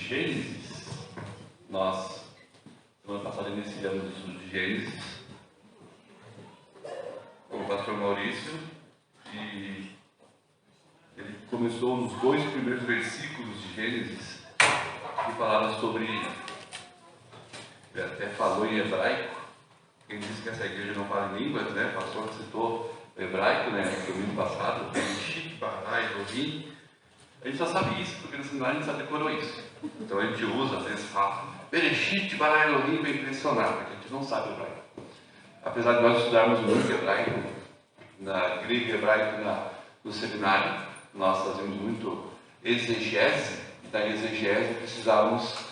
Gênesis. Nós, semana passada, iniciamos o estudo de Gênesis com o pastor Maurício, e ele começou nos 2 primeiros versículos de Gênesis, que falava sobre, ele até falou em hebraico. Quem disse que essa igreja não fala em línguas, né? O pastor citou hebraico, né? No domingo passado, Bereshit bara Elohim. A gente só sabe isso, porque no seminário a gente só decorou isso. Então a gente usa, às vezes fala Bereshit bara Elohim para impressionar, porque a gente não sabe hebraico. Apesar de nós estudarmos muito hebraico, na grego e hebraico no seminário, nós fazemos muito exegese, e da exegese precisávamos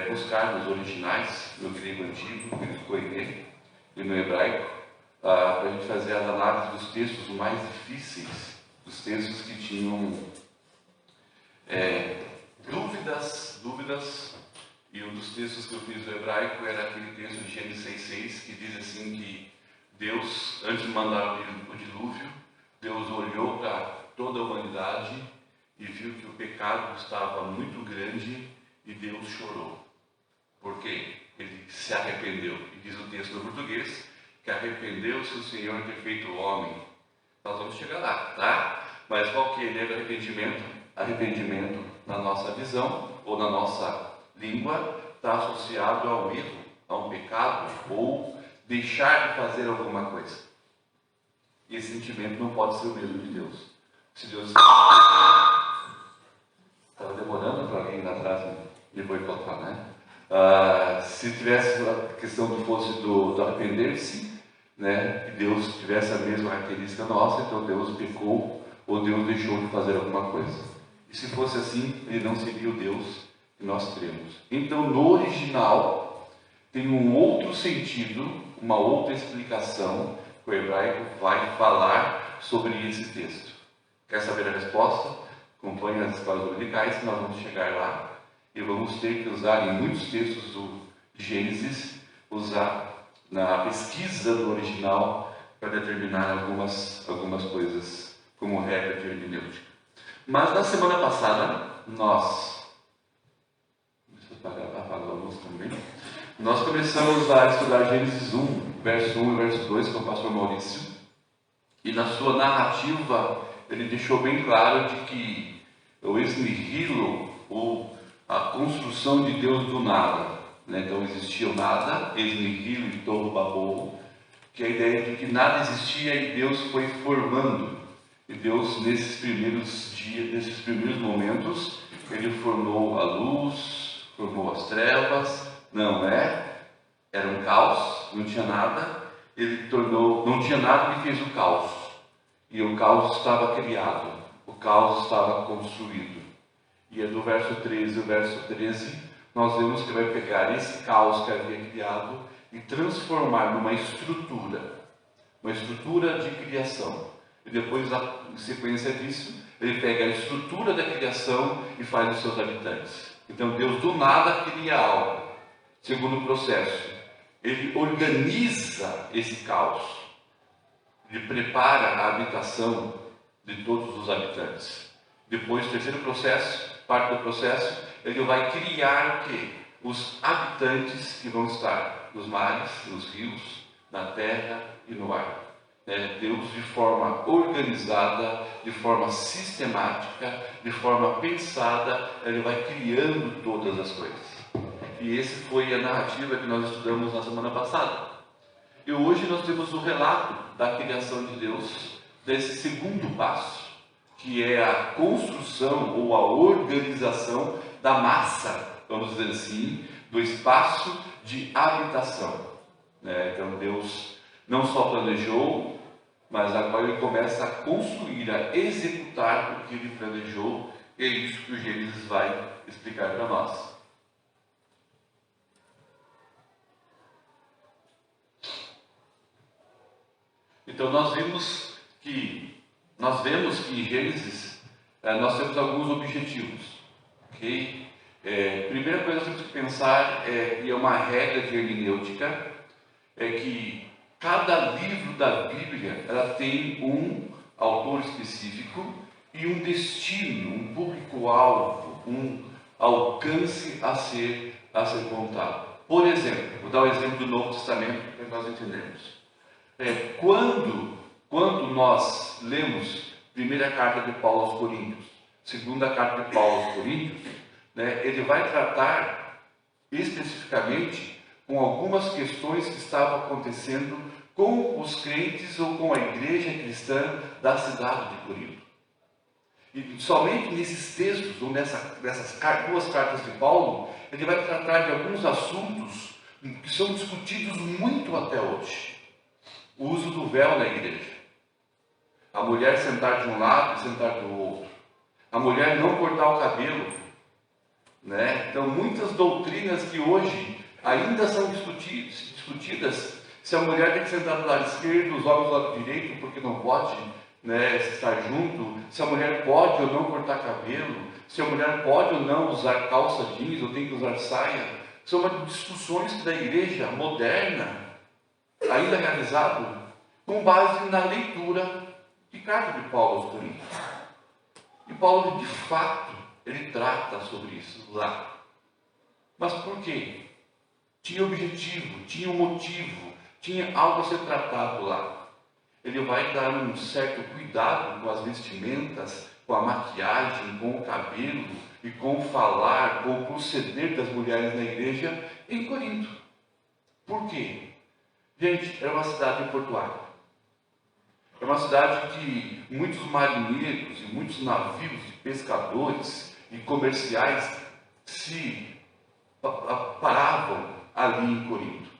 buscar nos originais, no grego antigo, no koiné, e no hebraico, para a gente fazer as análises dos textos mais difíceis, dos textos que tinham dúvidas, e um dos textos que eu fiz no hebraico era aquele texto de Gênesis 6,6, que diz assim que Deus, antes de mandar o dilúvio, Deus olhou para toda a humanidade e viu que o pecado estava muito grande e Deus chorou. Por quê? Ele se arrependeu. E diz o texto no português que arrependeu-se o Senhor ter feito o homem. Nós vamos chegar lá, tá? Mas qual que é o arrependimento? Arrependimento, na nossa visão ou na nossa língua, está associado ao erro, a um pecado ou deixar de fazer alguma coisa. E esse sentimento não pode ser o mesmo de Deus. Se Deus estava demorando para alguém lá atrás me boicotar, né? Se tivesse a questão do arrepender-se, né, que Deus tivesse a mesma característica nossa, então Deus pecou ou Deus deixou de fazer alguma coisa. E se fosse assim, ele não seria o Deus que nós cremos. Então, no original, tem um outro sentido, uma outra explicação que o hebraico vai falar sobre esse texto. Quer saber a resposta? Acompanhe as escolas dominicais, que nós vamos chegar lá. E vamos ter que usar em muitos textos do Gênesis, usar na pesquisa do original para determinar algumas coisas como regra de hermenêutica. Mas na semana passada, nós começamos a estudar Gênesis 1, verso 1 e verso 2 com o pastor Maurício. E na sua narrativa, ele deixou bem claro de que o esnihilo, ou a construção de Deus do nada, né? Então existia o nada, esnihilo e tohu babou, que é a ideia de que nada existia e Deus foi formando. E Deus, nesses primeiros dias, nesses primeiros momentos, ele formou a luz, formou as trevas, era um caos, não tinha nada, não tinha nada que fez o caos, e o caos estava criado, o caos estava construído. E é do verso 13 ao verso 13, nós vemos que vai pegar esse caos que havia criado e transformar numa estrutura, uma estrutura de criação. E depois, em sequência disso, ele pega a estrutura da criação e faz os seus habitantes. Então Deus do nada cria algo. Segundo o processo, ele organiza esse caos, ele prepara a habitação de todos os habitantes. Depois, terceiro processo, parte do processo, ele vai criar o quê? Os habitantes que vão estar nos mares, nos rios, na terra e no ar. Deus, de forma organizada, de forma sistemática, de forma pensada, ele vai criando todas as coisas. E essa foi a narrativa que nós estudamos na semana passada. E hoje nós temos o relato da criação de Deus, desse segundo passo, que é a construção ou a organização da massa, vamos dizer assim, do espaço de habitação. Então Deus não só planejou, mas agora ele começa a construir, a executar o que ele planejou, e é isso que o Gênesis vai explicar para nós. Então nós vemos que em Gênesis nós temos alguns objetivos, ok? Primeira coisa que temos que pensar, e é uma regra de hermenêutica, é que cada livro da Bíblia ela tem um autor específico e um destino, um público-alvo, alcance a ser contado. Por exemplo, vou dar o exemplo do Novo Testamento para nós entendermos. Quando nós lemos primeira carta de Paulo aos Coríntios, segunda carta de Paulo aos Coríntios, ele vai tratar especificamente com algumas questões que estavam acontecendo com os crentes ou com a igreja cristã da cidade de Corinto. E somente nesses textos, ou nessas duas cartas de Paulo, ele vai tratar de alguns assuntos que são discutidos muito até hoje. O uso do véu na igreja. A mulher sentar de um lado e sentar do outro. A mulher não cortar o cabelo. Então, muitas doutrinas que hoje ainda são discutidas, se a mulher tem que sentar do lado esquerdo, os homens do lado direito, porque não pode estar junto, se a mulher pode ou não cortar cabelo, se a mulher pode ou não usar calça jeans ou tem que usar saia, são discussões que da igreja moderna, ainda realizado com base na leitura de carta de Paulo aos Coríntios. E Paulo, de fato, ele trata sobre isso lá. Mas por quê? Tinha objetivo, tinha um motivo, tinha algo a ser tratado lá. Ele vai dar um certo cuidado com as vestimentas, com a maquiagem, com o cabelo e com o falar, com o proceder das mulheres na igreja em Corinto. Por quê? Gente, era uma cidade portuária. É uma cidade que muitos marinheiros e muitos navios de pescadores e comerciais se paravam ali em Corinto.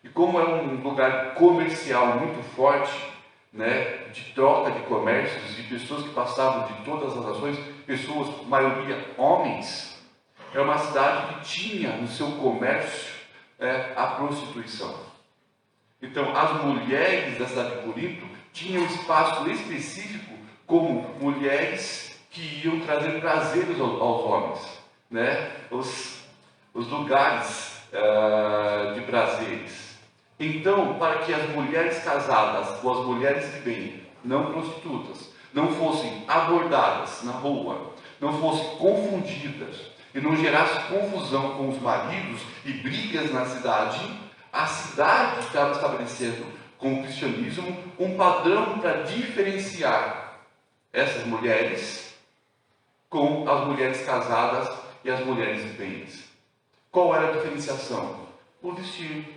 E como é um lugar comercial muito forte, de troca de comércios, de pessoas que passavam de todas as nações, pessoas, maioria homens, é uma cidade que tinha no seu comércio a prostituição. Então, as mulheres da cidade de Corinto tinham um espaço específico como mulheres que iam trazer prazeres aos homens, os lugares de prazeres. Então, para que as mulheres casadas ou as mulheres de bem, não prostitutas, não fossem abordadas na rua, não fossem confundidas e não gerasse confusão com os maridos e brigas na cidade, a cidade estava estabelecendo com o cristianismo um padrão para diferenciar essas mulheres com as mulheres casadas e as mulheres de bens. Qual era a diferenciação? O vestir.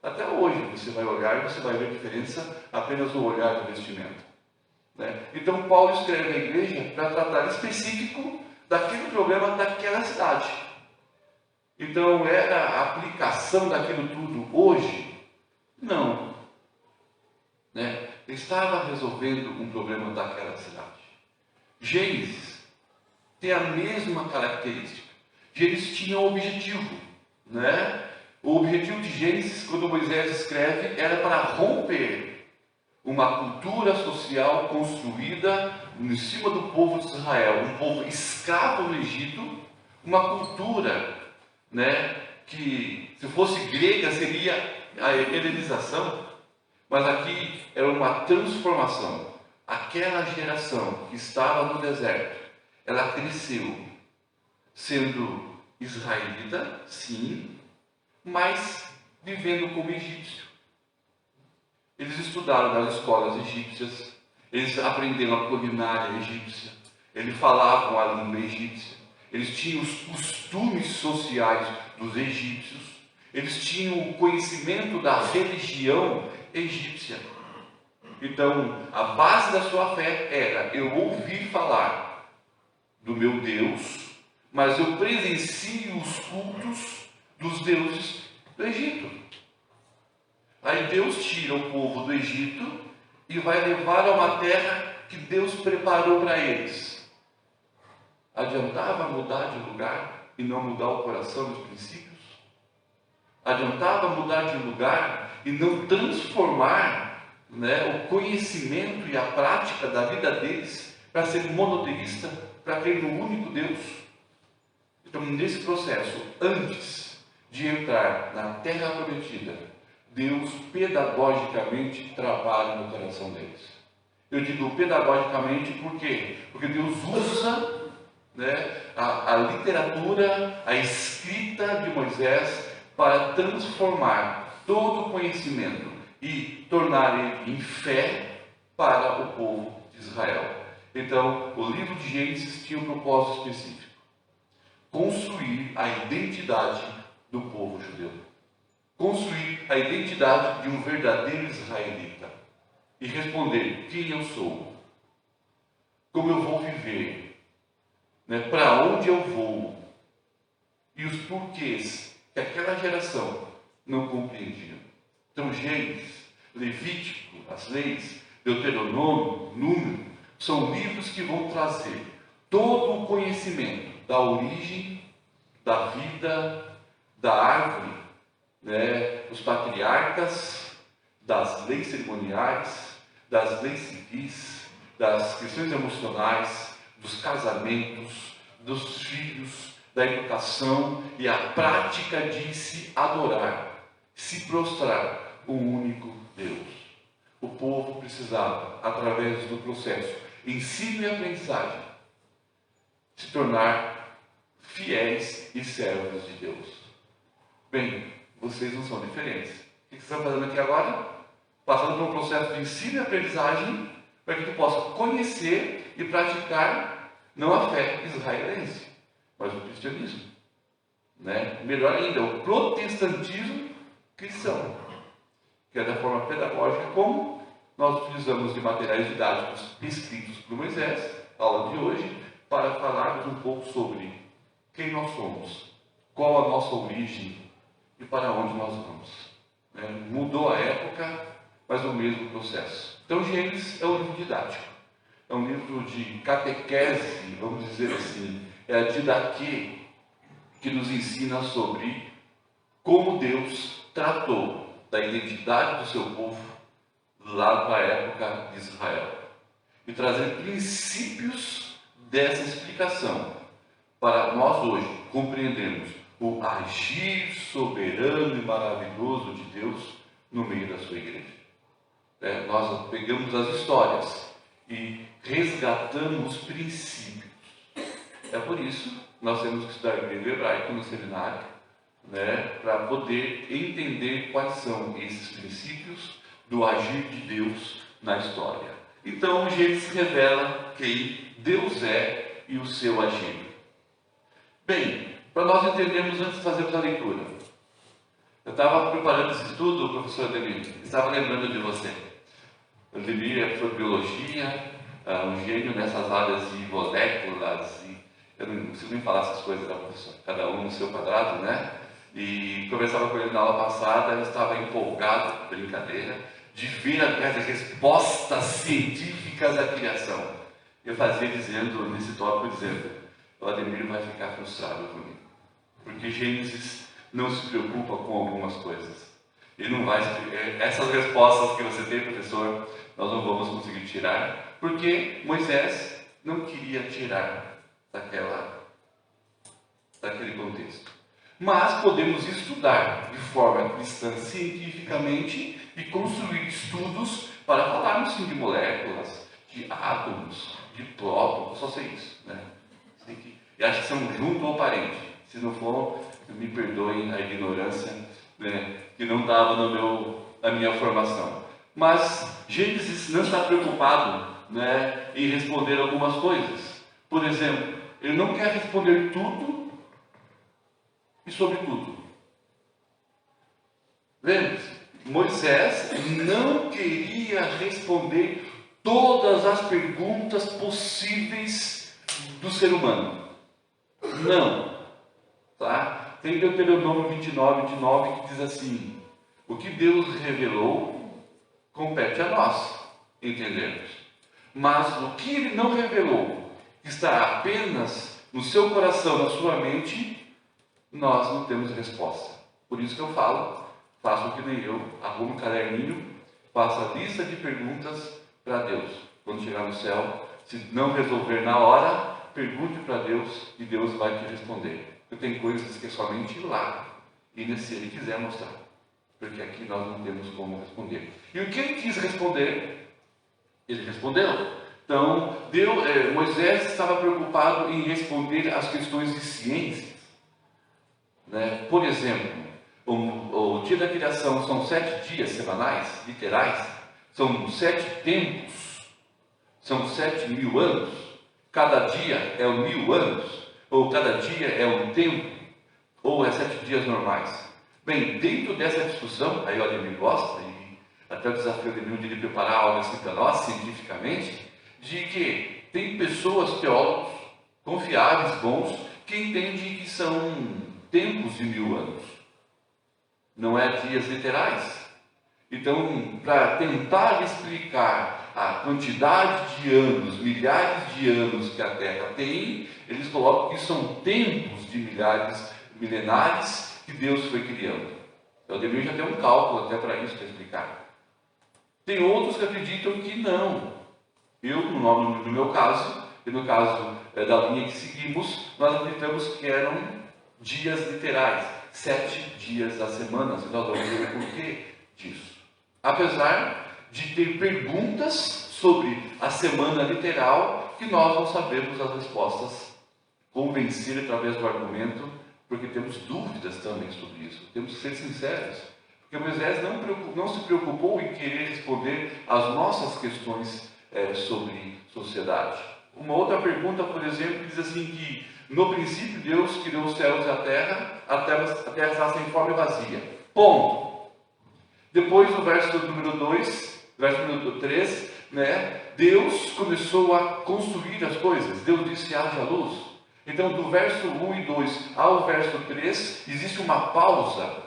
Até hoje você vai olhar e você vai ver a diferença apenas no olhar do vestimento. Então Paulo escreve à igreja para tratar específico daquele problema daquela cidade. Então era a aplicação daquilo tudo hoje? Não. Estava resolvendo um problema daquela cidade. Gênesis tem a mesma característica. Gênesis tinha um objetivo, O objetivo de Gênesis, quando Moisés escreve, era para romper uma cultura social construída em cima do povo de Israel, um povo escravo no Egito, uma cultura, que se fosse grega seria a helenização, mas aqui era uma transformação. Aquela geração que estava no deserto, ela cresceu sendo israelita, sim, mas vivendo como egípcio. Eles estudaram nas escolas egípcias, eles aprenderam a culinária egípcia, eles falavam a língua egípcia, eles tinham os costumes sociais dos egípcios, eles tinham o conhecimento da religião egípcia. Então, a base da sua fé era: eu ouvi falar do meu Deus, mas eu presencio os cultos dos deuses do Egito. Aí Deus tira o povo do Egito e vai levar a uma terra que Deus preparou para eles. Adiantava mudar de lugar e não mudar o coração dos princípios? Adiantava mudar de lugar e não transformar o conhecimento e a prática da vida deles para ser monoteísta, para crer no único Deus? Então, nesse processo, antes de entrar na terra prometida, Deus pedagogicamente trabalha no coração deles. Eu digo pedagogicamente por quê? Porque Deus usa né, a literatura, a escrita de Moisés para transformar todo o conhecimento e tornar ele em fé para o povo de Israel. Então, o livro de Gênesis tinha um propósito específico: construir a identidade do povo judeu, construir a identidade de um verdadeiro israelita e responder quem eu sou, como eu vou viver, né, para onde eu vou e os porquês que aquela geração não compreendia. Então, Gênesis, Levítico, as leis, Deuteronômio, Número, são livros que vão trazer todo o conhecimento da origem, da vida, da árvore, né, dos patriarcas, das leis cerimoniais, das leis civis, das questões emocionais, dos casamentos, dos filhos, da educação e a prática de se adorar, se prostrar o único Deus. O povo precisava, através do processo ensino e aprendizagem, se tornar fiéis e servos de Deus. Bem, vocês não são diferentes. O que vocês estão fazendo aqui agora? Passando por um processo de ensino e aprendizagem para que tu possa conhecer e praticar não a fé israelense, mas o cristianismo, né? Melhor ainda, o protestantismo cristão, que é da forma pedagógica como nós utilizamos de materiais didáticos escritos por Moisés, aula de hoje, para falarmos um pouco sobre quem nós somos, qual a nossa origem e para onde nós vamos. Mudou a época, mas o mesmo processo. Então, Gênesis é um livro didático, é um livro de catequese, vamos dizer assim, é a didaquê que nos ensina sobre como Deus tratou da identidade do seu povo lá na época de Israel e trazer princípios dessa explicação para nós hoje compreendermos o agir soberano e maravilhoso de Deus no meio da sua igreja. Nós pegamos as histórias e resgatamos princípios. É por isso que nós temos que estudar grego e hebraico no seminário, para poder entender quais são esses princípios do agir de Deus na história. Então, Gênesis revela quem Deus é e o seu agir. Bem, para nós entendermos antes de fazermos a leitura, eu estava preparando esse estudo, professor Ademir, estava lembrando de você. O Ademir é professor de biologia, um gênio nessas áreas de moléculas, e eu não consigo nem falar essas coisas da professora, cada um no seu quadrado, né? E conversava com ele na aula passada, ele estava empolgado, brincadeira, de ver as respostas científicas da criação. Eu fazia dizendo, nesse tópico, dizendo, o Ademir vai ficar frustrado comigo, porque Gênesis não se preocupa com algumas coisas. Ele não vai, essas respostas que você tem, professor, nós não vamos conseguir tirar, porque Moisés não queria tirar daquele contexto. Mas podemos estudar de forma cristã cientificamente e construir estudos para falarmos sim de moléculas, de átomos, de prótons, só sei isso, né? Eu acho que são junto ou parente. Se não for, me perdoem a ignorância, né, que não estava na minha formação. Mas Gênesis não está preocupado, né, em responder algumas coisas. Por exemplo, ele não quer responder tudo e sobre tudo. Lembre-se, Moisés não queria responder todas as perguntas possíveis do ser humano. Não. Tá? Tem Deuteronômio 29, que diz assim: o que Deus revelou compete a nós entendermos. Mas o que Ele não revelou, que está apenas no seu coração, na sua mente, nós não temos resposta. Por isso que eu falo, façam que nem eu, arrume um caderninho, faça a lista de perguntas para Deus. Quando chegar no céu, se não resolver na hora, pergunte para Deus e Deus vai te responder. Porque tem coisas que é somente lá, e se Ele quiser mostrar. Porque aqui nós não temos como responder. E o que Ele quis responder, Ele respondeu. Então, Moisés estava preocupado em responder às questões de ciências, né? Por exemplo, o dia da criação são 7 dias semanais, literais, são 7 tempos, são 7.000 anos, cada dia é 1.000 anos, ou cada dia é um tempo, ou é 7 dias normais. Bem, dentro dessa discussão, aí o Ademir gosta, e até o desafio do Ademir de ele preparar algo assim para nós, cientificamente, de que tem pessoas, teólogos, confiáveis, bons, que entendem que são tempos de 1.000 anos, não é dias literais. Então, para tentar explicar a quantidade de anos, milhares de anos que a Terra tem, eles colocam que são tempos de milhares, milenares, que Deus foi criando. O Ademir já tem um cálculo até para isso, para explicar. Tem outros que acreditam que não. Eu, no meu caso, e no caso da linha que seguimos, nós acreditamos que eram dias literais, 7 dias da semana, se nós vamos ver o porquê disso. Apesar de ter perguntas sobre a semana literal, que nós não sabemos as respostas, convencer através do argumento, porque temos dúvidas também sobre isso. Temos que ser sinceros, porque Moisés não se preocupou em querer responder às nossas questões sobre sociedade. Uma outra pergunta, por exemplo, diz assim que no princípio Deus criou os céus e a terra está sem forma e vazia. Ponto. Depois, no verso número 2, verso número 3, né, Deus começou a construir as coisas. Deus disse: haja luz. Então, do verso 1 e 2 ao verso 3, existe uma pausa.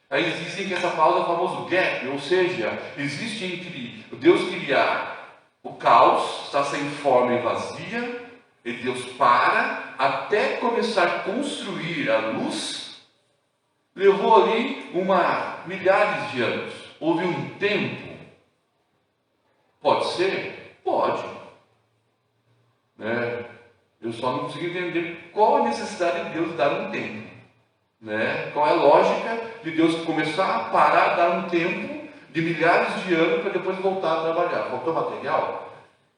Aí eles dizem que essa pausa é o famoso gap, ou seja, existe entre Deus criar o caos, está sem forma e vazia, e Deus para, até começar a construir a luz, levou ali milhares de anos. Houve um tempo. Pode ser? Pode. Né? Eu só não consigo entender qual a necessidade de Deus dar um tempo. Né? Qual é a lógica de Deus começar a parar, dar um tempo de milhares de anos para depois voltar a trabalhar? Faltou material?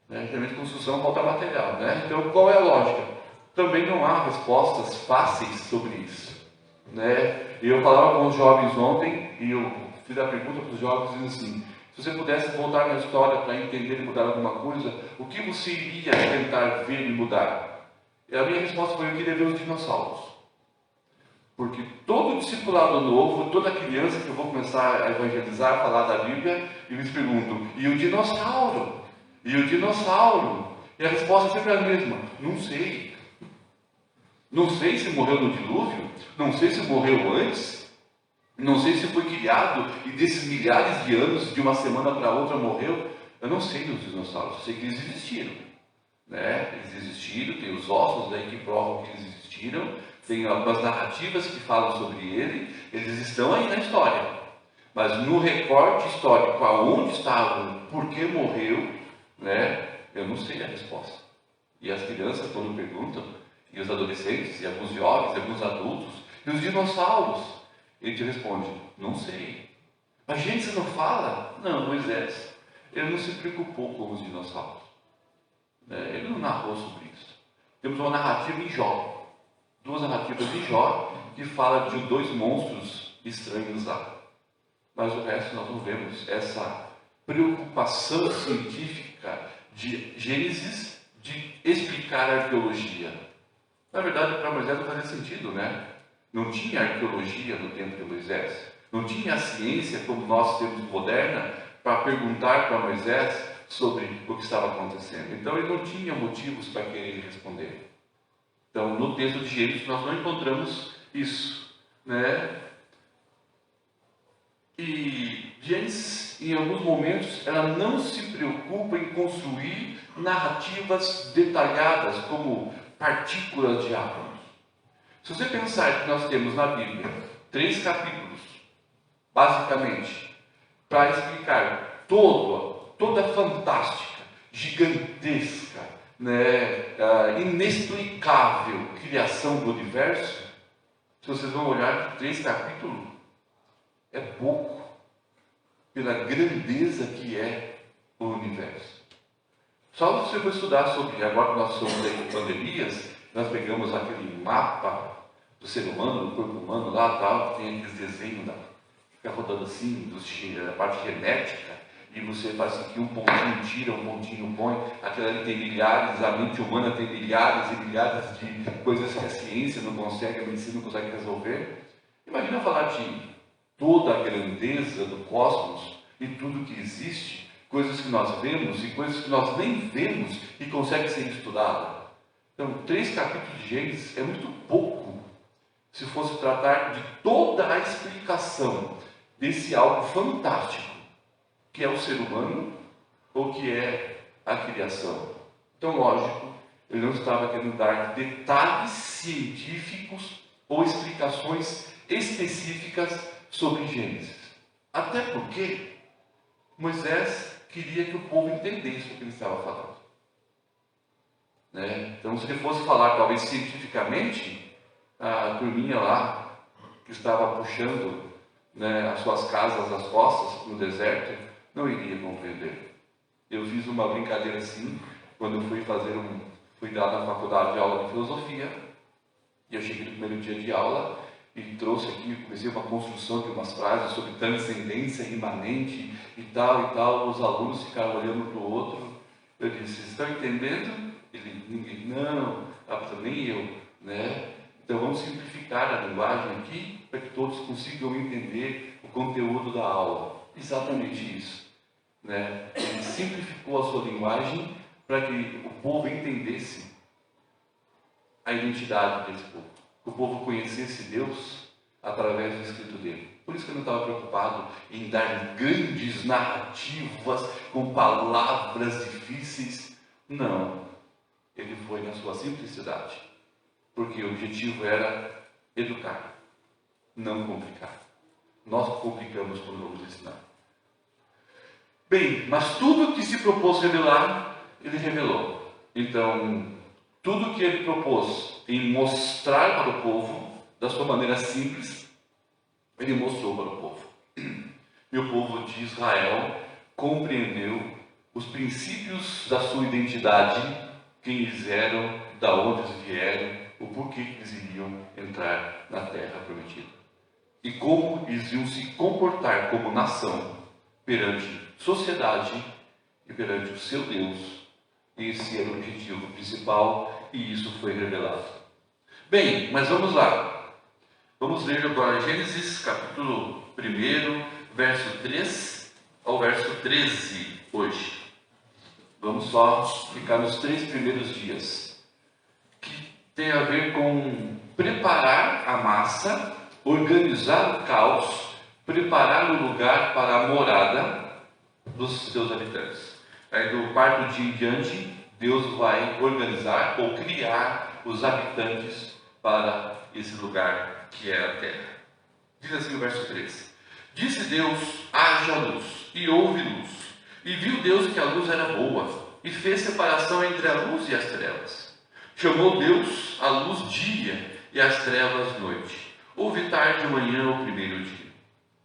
Né? Geralmente construção falta material. Né? Então qual é a lógica? Também não há respostas fáceis sobre isso. Né? E eu falava com os jovens ontem, e eu fiz a pergunta para os jovens, dizendo assim: se você pudesse voltar na história para entender e mudar alguma coisa, o que você iria tentar ver e mudar? E a minha resposta foi: eu queria ver os dinossauros. Porque todo discipulado novo, toda criança que eu vou começar a evangelizar, a falar da Bíblia, eles perguntam: e o dinossauro? E o dinossauro? E a resposta sempre é a mesma: não sei. Não sei se morreu no dilúvio, não sei se morreu antes, não sei se foi criado e desses milhares de anos, de uma semana para outra, morreu. Eu não sei dos dinossauros, eu sei que eles existiram. Né? Eles existiram, tem os ossos aí que provam que eles existiram, tem algumas narrativas que falam sobre eles estão aí na história. Mas no recorte histórico, aonde estavam, por que morreu, né? Eu não sei a resposta. E as crianças, quando perguntam, e os adolescentes, e alguns jovens, e alguns adultos, e os dinossauros, ele te responde: não sei. Mas gente, você não fala? Não, Moisés, ele não se preocupou com os dinossauros. Ele não narrou sobre isso. Temos uma narrativa em Jó, 2 narrativas de Jó, que fala de 2 monstros estranhos lá. Mas o resto nós não vemos essa preocupação científica de Gênesis de explicar a arqueologia. Na verdade, para Moisés não fazia sentido, né? Não tinha arqueologia no tempo de Moisés. Não tinha a ciência como nós temos moderna para perguntar para Moisés sobre o que estava acontecendo. Então ele não tinha motivos para querer responder. Então no texto de Gênesis nós não encontramos isso, né? E Gênesis, em alguns momentos, ela não se preocupa em construir narrativas detalhadas como partículas de átomos. Se você pensar que nós temos na Bíblia 3 capítulos, basicamente, para explicar toda a fantástica, gigantesca, né, inexplicável criação do universo, se vocês vão olhar 3 capítulos, é pouco pela grandeza que é o universo. Só se você for estudar sobre, agora que nós somos em pandemias, nós pegamos aquele mapa do ser humano, do corpo humano lá, tal, que tem aqueles desenhos da, fica rodando assim, da parte genética, e você faz assim que um pontinho tira, um pontinho põe, aquilo ali tem milhares, a mente humana tem milhares e milhares de coisas que a ciência não consegue, a medicina não consegue resolver. Imagina falar de toda a grandeza do cosmos e tudo que existe, coisas que nós vemos e coisas que nós nem vemos e consegue ser estudada. Então, 3 capítulos de Gênesis é muito pouco se fosse tratar de toda a explicação desse algo fantástico que é o ser humano ou que é a criação. Então, lógico, ele não estava querendo dar detalhes científicos ou explicações específicas sobre Gênesis. Até porque Moisés queria que o povo entendesse o que ele estava falando. Né? Então, se ele fosse falar, talvez cientificamente, a turminha lá, que estava puxando, né, as suas casas às costas no deserto, não iria compreender. Eu fiz uma brincadeira assim, quando eu fui dar na faculdade de aula de filosofia, e eu cheguei no primeiro dia de aula, e trouxe aqui, comecei uma construção de umas frases sobre transcendência imanente e tal, os alunos ficaram olhando para o outro. Eu disse, vocês estão entendendo? Ninguém, não, nem eu, né? Então vamos simplificar a linguagem aqui, para que todos consigam entender o conteúdo da aula. Exatamente isso, né? Ele simplificou a sua linguagem para que o povo entendesse a identidade desse povo. Que o povo conhecesse Deus através do escrito dele. Por isso que ele não estava preocupado em dar grandes narrativas com palavras difíceis. Não. Ele foi na sua simplicidade. Porque o objetivo era educar, não complicar. Nós complicamos quando vamos ensinar. Bem, mas tudo que se propôs revelar, ele revelou. Então, tudo que ele propôs em mostrar para o povo, da sua maneira simples, ele mostrou para o povo. E o povo de Israel compreendeu os princípios da sua identidade, quem eles eram, da onde eles vieram, o porquê que eles iriam entrar na terra prometida. E como eles iam se comportar como nação perante sociedade e perante o seu Deus. Esse era o objetivo principal e isso foi revelado. Bem, mas vamos lá. Vamos ler agora Gênesis capítulo 1, verso 3 ao verso 13 hoje. Vamos só ficar nos 3 primeiros dias, que tem a ver com preparar a massa, organizar o caos, preparar o lugar para a morada dos seus habitantes. Aí do 4º dia em diante, Deus vai organizar ou criar os habitantes para esse lugar que é a terra. Diz assim o verso 13: Disse Deus, haja luz, e houve luz. E viu Deus que a luz era boa, e fez separação entre a luz e as trevas. Chamou Deus a luz dia, e as trevas noite. Houve tarde e manhã o primeiro dia.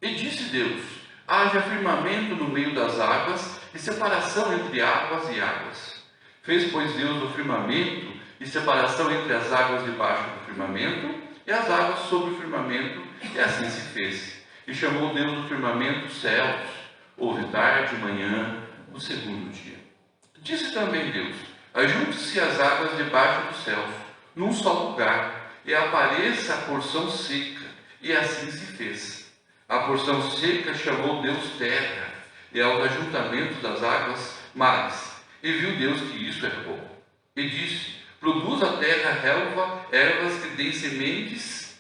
E disse Deus, haja firmamento no meio das águas, e separação entre águas e águas. Fez, pois, Deus o firmamento, e separação entre as águas debaixo do firmamento, e as águas sobre o firmamento, e assim se fez. E chamou Deus o firmamento céus. Houve tarde e manhã, o segundo dia. Disse também Deus, ajunte-se as águas debaixo dos céus, num só lugar, e apareça a porção seca, e assim se fez. A porção seca chamou Deus terra, e aos ajuntamentos das águas, mares. E viu Deus que isso era bom. E disse, produz a terra ervas que deem sementes,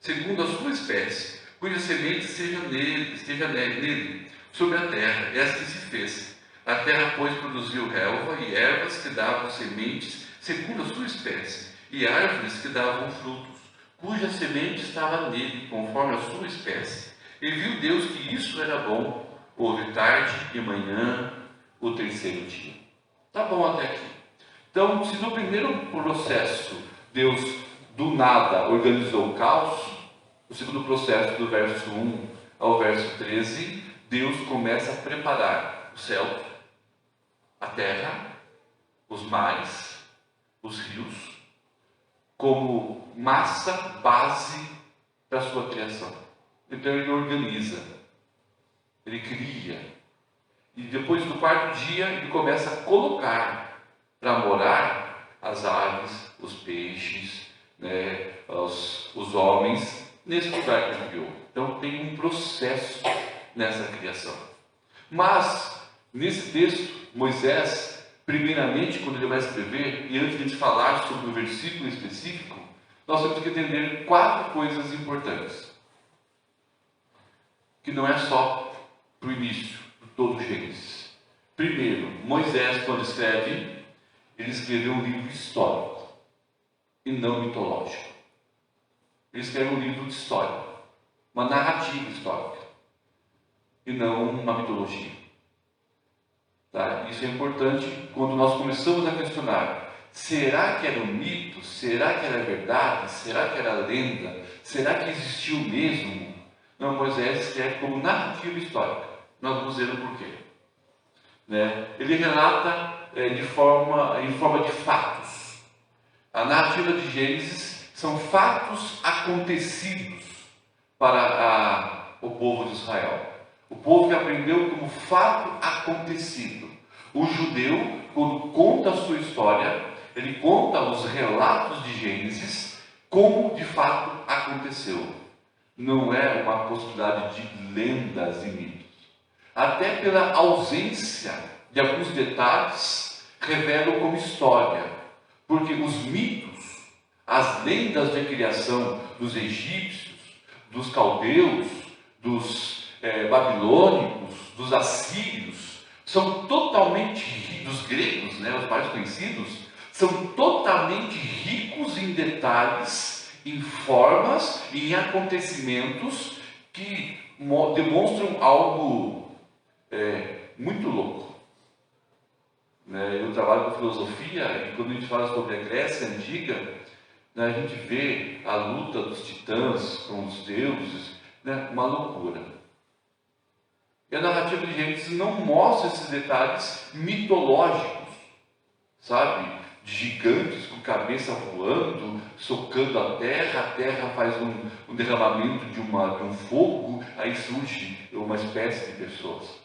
segundo a sua espécie, cuja semente esteja nele, sobre a terra. E assim se fez. A terra, pois, produziu relva e ervas que davam sementes, segundo a sua espécie, e árvores que davam frutos, cuja semente estava nele, conforme a sua espécie. E viu Deus que isso era bom. Houve tarde e manhã, o terceiro dia. Tá bom até aqui. Então, se no primeiro processo Deus do nada organizou o caos, no segundo processo, do verso 1 ao verso 13, Deus começa a preparar o céu, a terra os mares, os rios, como massa base para a sua criação. Então ele organiza, ele cria. E depois do quarto dia ele começa a colocar para morar as aves, os peixes, né, os homens, nesse lugar que ele criou. Então tem um processo nessa criação. Mas, nesse texto, Moisés, primeiramente, quando ele vai escrever, e antes de a gente falar sobre o versículo específico, nós temos que entender 4 coisas importantes. Que não é só para o início, para todo o Gênesis. Primeiro, Moisés, quando escreve, ele escreveu um livro histórico e não mitológico. Ele escreve um livro de história, uma narrativa histórica e não uma mitologia. Tá? Isso é importante quando nós começamos a questionar: será que era um mito? Será que era verdade? Será que era lenda? Será que existiu mesmo? Não, Moisés escreve como narrativa histórica. Nós vamos ver o porquê. Né? Ele relata em forma de fatos. A narrativa de Gênesis são fatos acontecidos para o povo de Israel. O povo que aprendeu como fato acontecido. O judeu, quando conta a sua história, ele conta os relatos de Gênesis como de fato aconteceu. Não é uma possibilidade de lendas e mitos. Até pela ausência de alguns detalhes, revelam como história. Porque os mitos, as lendas de criação dos egípcios, dos caldeus, dos babilônicos, dos assírios, são totalmente, dos gregos, né, os mais conhecidos, são totalmente ricos em detalhes, em formas e em acontecimentos que demonstram algo muito louco. Eu trabalho com filosofia e quando a gente fala sobre a Grécia Antiga, a gente vê a luta dos titãs com os deuses, uma loucura. E a narrativa de Gênesis não mostra esses detalhes mitológicos, sabe? De gigantes com cabeça voando, socando a terra faz um derramamento de um fogo, aí surge uma espécie de pessoas.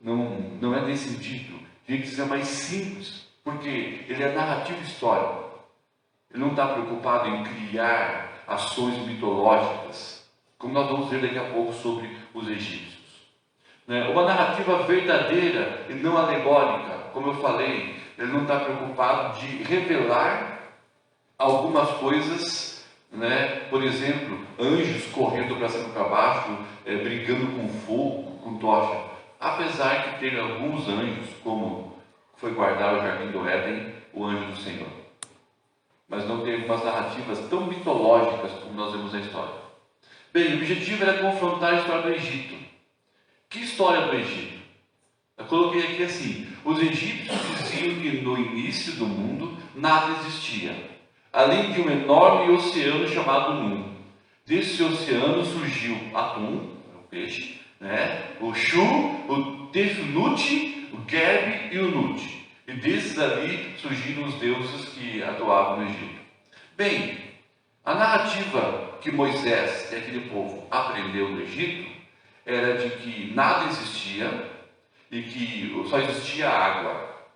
Não é nesse sentido. Gênesis é mais simples, porque ele é narrativa histórica. Ele não está preocupado em criar ações mitológicas, como nós vamos ver daqui a pouco sobre os egípcios. Uma narrativa verdadeira e não alegórica, como eu falei, ele não está preocupado de revelar algumas coisas, por exemplo, anjos correndo para cima e para baixo, brigando com fogo, com tocha. Apesar de ter alguns anjos, como foi guardar o jardim do Éden, o anjo do Senhor. Mas não tem algumas narrativas tão mitológicas como nós vemos na história. Bem, o objetivo era confrontar a história do Egito. Que história do Egito? Eu coloquei aqui assim: os egípcios diziam que no início do mundo nada existia, além de um enorme oceano chamado Num. Desse oceano surgiu Atum, o peixe, o Shu, o Tefnut, o Geb e o Nut. E desses ali surgiram os deuses que atuavam no Egito. Bem, a narrativa que Moisés e aquele povo aprendeu no Egito era de que nada existia e que só existia água.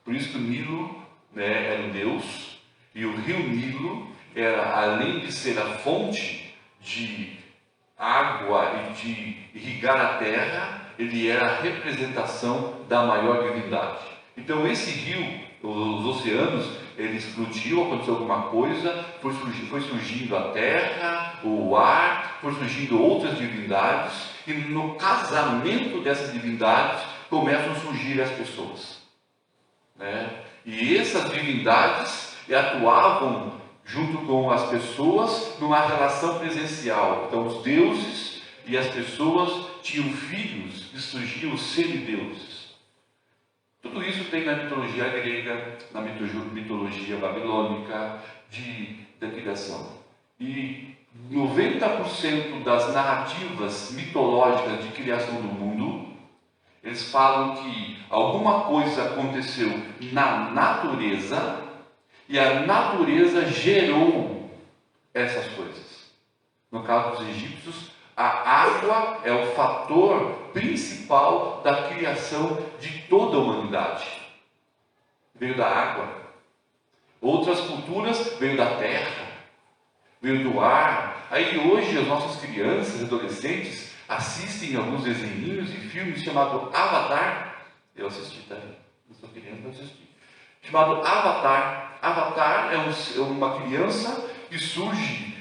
Por isso que o Nilo era um deus, e o rio Nilo era, além de ser a fonte de água e de irrigar a terra, ele era a representação da maior divindade. Então esse rio, os oceanos, ele explodiu, aconteceu alguma coisa, foi surgindo a terra, o ar, foi surgindo outras divindades, e no casamento dessas divindades começam a surgir as pessoas. E essas divindades atuavam junto com as pessoas numa relação presencial. Então os deuses e as pessoas tinham filhos e surgiam os semideuses. Tudo isso tem na mitologia grega, na mitologia babilônica, da criação. E 90% das narrativas mitológicas de criação do mundo, Eles falam que alguma coisa aconteceu na natureza e a natureza gerou essas coisas. No caso dos egípcios, a água é o fator principal da criação de toda a humanidade. Veio da água. Outras culturas veio da terra, veio do ar. Aí hoje as nossas crianças e adolescentes assistem alguns desenhinhos e filmes chamado Avatar. Eu assisti também, não sou criança, mas assisti. Chamado Avatar. Avatar é uma criança que surge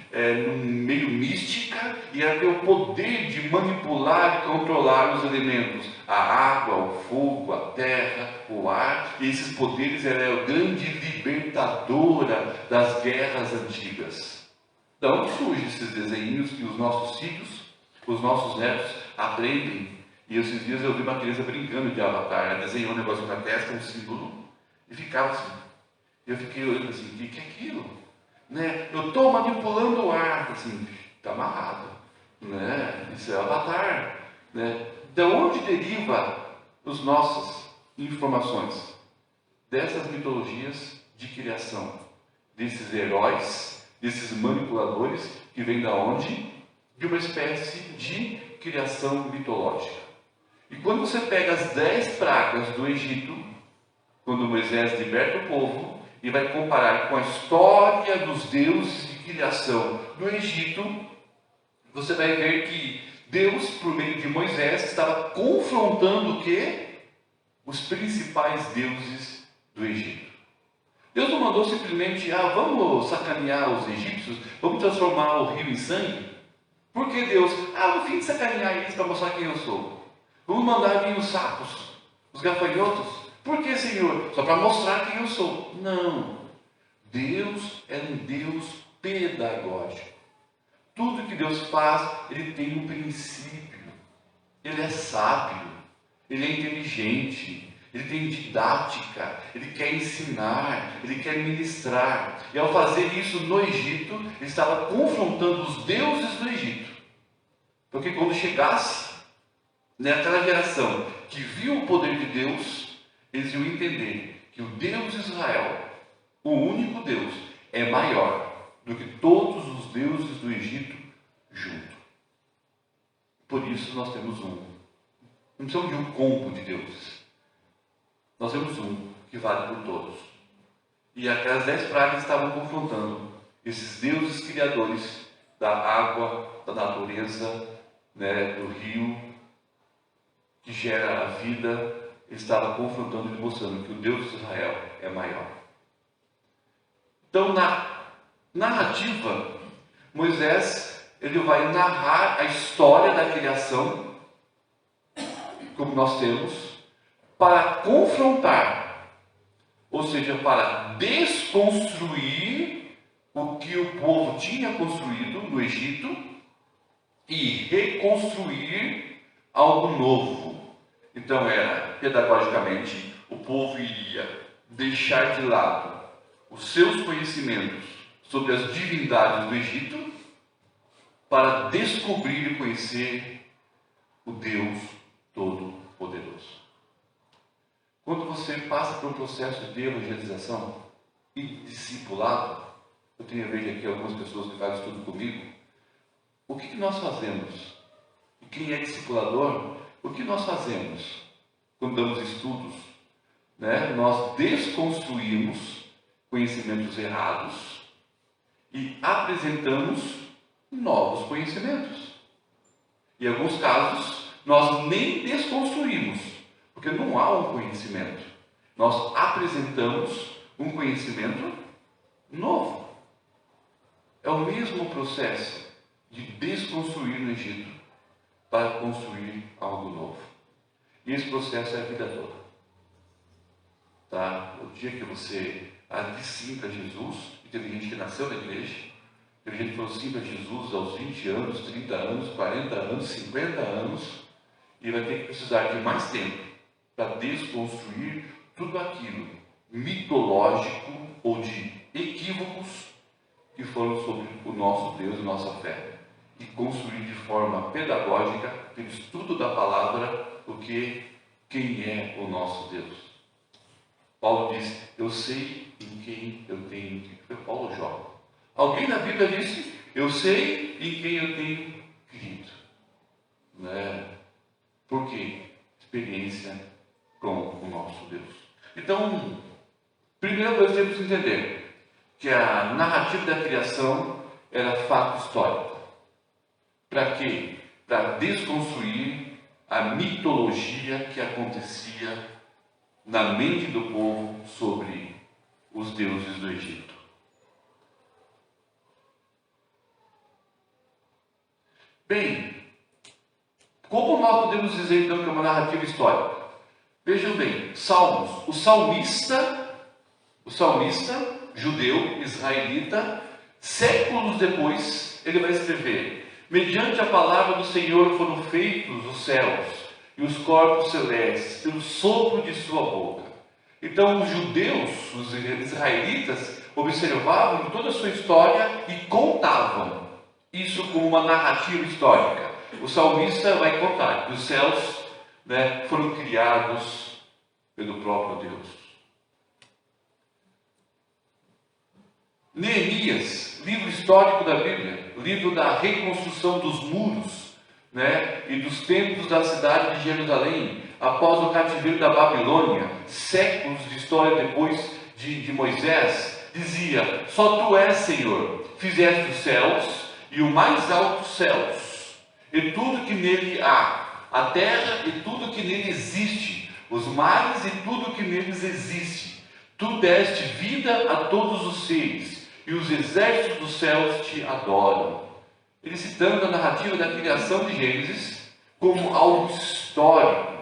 num meio mística e ela tem o poder de manipular e controlar os elementos. A água, o fogo, a terra, o ar. E esses poderes, ela é a grande libertadora das guerras antigas. Da onde surgem esses desenhos que os nossos filhos, os nossos netos aprendem? E esses dias eu vi uma criança brincando de Avatar. Ela desenhou um negócio na testa, um símbolo, e ficava assim. Eu fiquei olhando assim, o que é aquilo? Né? Eu estou manipulando o ar, assim, está amarrado. Né? Isso é Avatar. Né? De onde deriva as nossas informações? Dessas mitologias de criação, desses heróis, desses manipuladores, que vêm da onde? De uma espécie de criação mitológica. E quando você pega as 10 pragas do Egito, quando Moisés liberta o povo, e vai comparar com a história dos deuses de criação do Egito, você vai ver que Deus, por meio de Moisés, estava confrontando o quê? Os principais deuses do Egito. Deus não mandou simplesmente, vamos sacanear os egípcios, vamos transformar o rio em sangue. Por que Deus? No fim de sacanear eles para mostrar quem eu sou. Vamos mandar vir os sapos, os gafanhotos. Por que, Senhor? Só para mostrar quem eu sou. Não. Deus é um Deus pedagógico. Tudo que Deus faz, Ele tem um princípio. Ele é sábio. Ele é inteligente. Ele tem didática. Ele quer ensinar. Ele quer ministrar. E ao fazer isso no Egito, Ele estava confrontando os deuses do Egito. Porque quando chegasse naquela geração que viu o poder de Deus, eles iam entender que o Deus de Israel, o único Deus, é maior do que todos os deuses do Egito juntos. Por isso nós temos um. Não precisamos de um combo de deuses. Nós temos um que vale por todos. E aquelas 10 pragas estavam confrontando esses deuses criadores da água, da natureza, do rio, que gera a vida. Ele estava confrontando e mostrando que o Deus de Israel é maior. Então, na narrativa, Moisés ele vai narrar a história da criação, como nós temos, para confrontar, ou seja, para desconstruir o que o povo tinha construído no Egito e reconstruir algo novo. Então era, pedagogicamente, o povo iria deixar de lado os seus conhecimentos sobre as divindades do Egito para descobrir e conhecer o Deus Todo-Poderoso. Quando você passa por um processo de evangelização e discipulado, eu vejo aqui algumas pessoas que fazem estudo comigo, o que nós fazemos? E quem é discipulador, o que nós fazemos quando damos estudos? Nós desconstruímos conhecimentos errados e apresentamos novos conhecimentos. Em alguns casos, nós nem desconstruímos, porque não há um conhecimento. Nós apresentamos um conhecimento novo. É o mesmo processo de desconstruir no Egito para construir algo novo. E esse processo é a vida toda. Tá? O dia que você disse sim para Jesus, e teve gente que nasceu na igreja, teve gente que falou sim para Jesus aos 20 anos, 30 anos, 40 anos, 50 anos, e vai ter que precisar de mais tempo para desconstruir tudo aquilo mitológico ou de equívocos que foram sobre o nosso Deus e nossa fé. E construir de forma pedagógica, pelo estudo da palavra, o que quem é o nosso Deus. Paulo diz, eu sei em quem eu tenho crido. Foi Paulo ou Jó? Alguém na Bíblia disse, eu sei em quem eu tenho crido. Né? Por quê? Experiência com o nosso Deus. Então, primeira coisa que temos que entender, que a narrativa da criação era fato histórico. Para quê? Para desconstruir a mitologia que acontecia na mente do povo sobre os deuses do Egito. Bem, como nós podemos dizer então que é uma narrativa histórica? Vejam bem, Salmos, o salmista judeu, israelita, séculos depois, ele vai escrever, mediante a palavra do Senhor foram feitos os céus e os corpos celestes, pelo sopro de sua boca. Então os judeus, os israelitas, observavam toda a sua história e contavam isso como uma narrativa histórica. O salmista vai contar que os céus, foram criados pelo próprio Deus. Neemias, livro histórico da Bíblia, livro da reconstrução dos muros, e dos templos da cidade de Jerusalém, após o cativeiro da Babilônia, séculos de história depois de Moisés, dizia, só tu és, Senhor, fizeste os céus e o mais altos céus, e tudo que nele há, a terra e tudo que nele existe, os mares e tudo que neles existe. Tu deste vida a todos os seres, e os exércitos dos céus te adoram. Ele citando a narrativa da criação de Gênesis como algo histórico.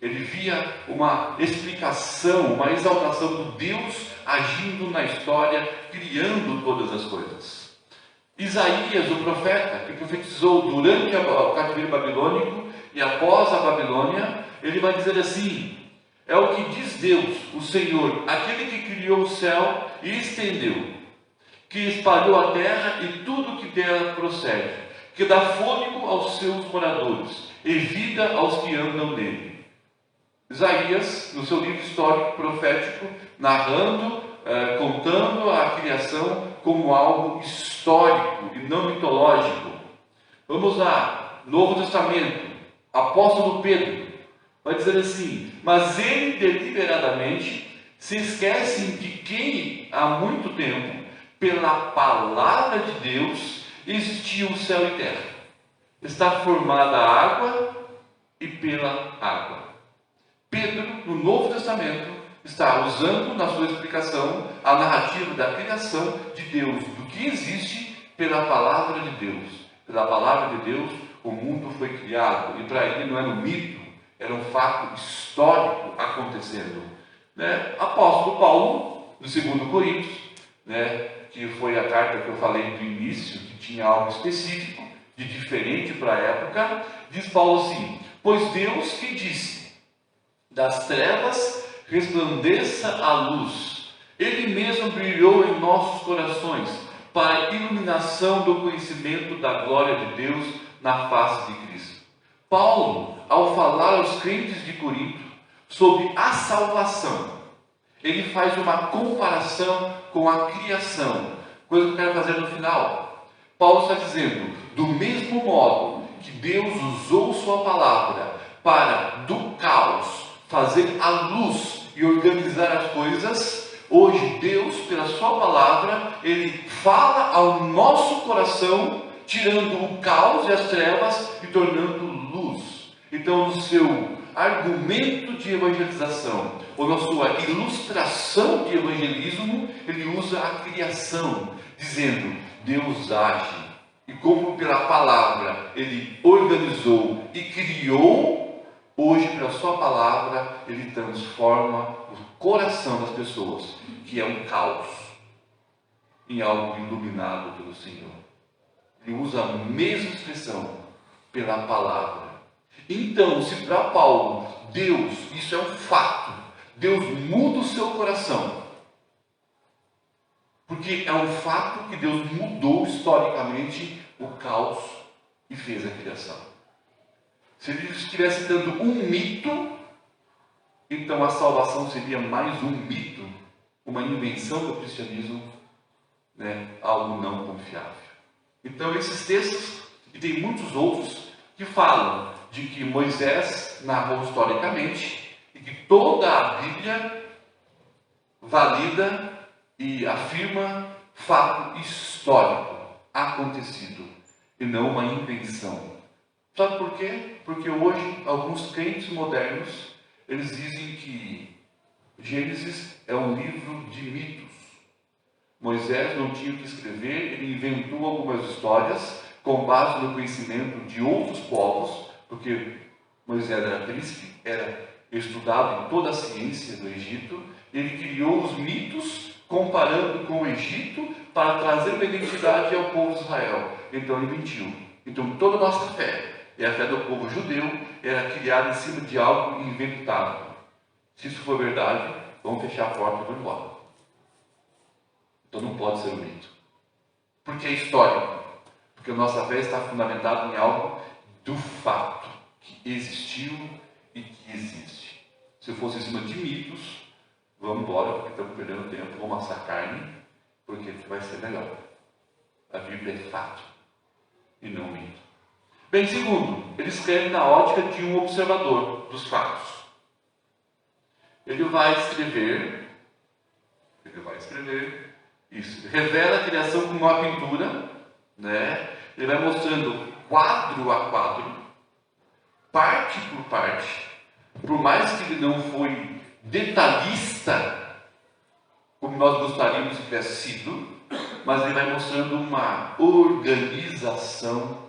Ele via uma explicação, uma exaltação do Deus agindo na história, criando todas as coisas. Isaías, o profeta, que profetizou durante o cativeiro babilônico e após a Babilônia, ele vai dizer assim, é o que diz Deus, o Senhor, aquele que criou o céu e estendeu, que espalhou a terra e tudo que dela procede, que dá fôlego aos seus moradores e vida aos que andam nele. Isaías, no seu livro histórico profético, narrando, contando a criação como algo histórico e não mitológico. Vamos lá, Novo Testamento, apóstolo Pedro, vai dizer assim, mas ele deliberadamente se esquece de que há muito tempo, pela palavra de Deus, existiu o céu e terra. Está formada a água e pela água. Pedro, no Novo Testamento, está usando na sua explicação a narrativa da criação de Deus, do que existe pela palavra de Deus. Pela palavra de Deus, o mundo foi criado, e para ele não era um mito, era um fato histórico acontecendo. Apóstolo Paulo, no 2 Coríntios, que foi a carta que eu falei do início, que tinha algo específico, de diferente para a época, diz Paulo assim, pois Deus que disse, das trevas resplandeça a luz, Ele mesmo brilhou em nossos corações, para a iluminação do conhecimento da glória de Deus na face de Cristo. Paulo, ao falar aos crentes de Corinto sobre a salvação, ele faz uma comparação com a criação, coisa que eu quero fazer no final. Paulo está dizendo, do mesmo modo que Deus usou sua palavra para, do caos, fazer a luz e organizar as coisas, hoje Deus, pela sua palavra, Ele fala ao nosso coração, tirando o caos e as trevas e tornando luz. Então, no seu argumento de evangelização, ou na sua ilustração de evangelismo, ele usa a criação, dizendo, Deus age. E como pela palavra Ele organizou e criou, hoje pela sua palavra Ele transforma o coração das pessoas, que é um caos, em algo iluminado pelo Senhor. Ele usa a mesma expressão pela palavra. Então, se para Paulo, Deus, isso é um fato, Deus muda o seu coração, porque é um fato que Deus mudou historicamente o caos e fez a criação. Se ele estivesse dando um mito, então a salvação seria mais um mito, uma invenção do cristianismo, né? Algo não confiável. Então esses textos, e tem muitos outros, que falam de que Moisés narrou historicamente e que toda a Bíblia valida e afirma fato histórico acontecido e não uma invenção. Sabe por quê? Porque hoje alguns crentes modernos eles dizem que Gênesis é um livro de mitos. Moisés não tinha o que escrever, ele inventou algumas histórias com base no conhecimento de outros povos, porque Moisés era príncipe, era estudado em toda a ciência do Egito. Ele criou os mitos comparando com o Egito para trazer uma identidade ao povo de Israel. Então ele mentiu. Então toda a nossa fé, e a fé do povo judeu, era criada em cima de algo inventado. Se isso for verdade, vamos fechar a porta e vamos embora. Então não pode ser um mito. Porque é histórico. Porque a nossa fé está fundamentada em algo do fato que existiu e que existe. Se fosse em cima de mitos, vamos embora, porque estamos perdendo tempo, vamos assar carne, porque vai ser melhor. A Bíblia é fato e não mito. Bem, segundo, ele escreve na ótica de um observador dos fatos. Ele vai escrever isso, revela a criação como uma pintura, né? Ele vai mostrando quadro a quadro, parte por parte, por mais que ele não foi detalhista, como nós gostaríamos que tivesse sido, mas ele vai mostrando uma organização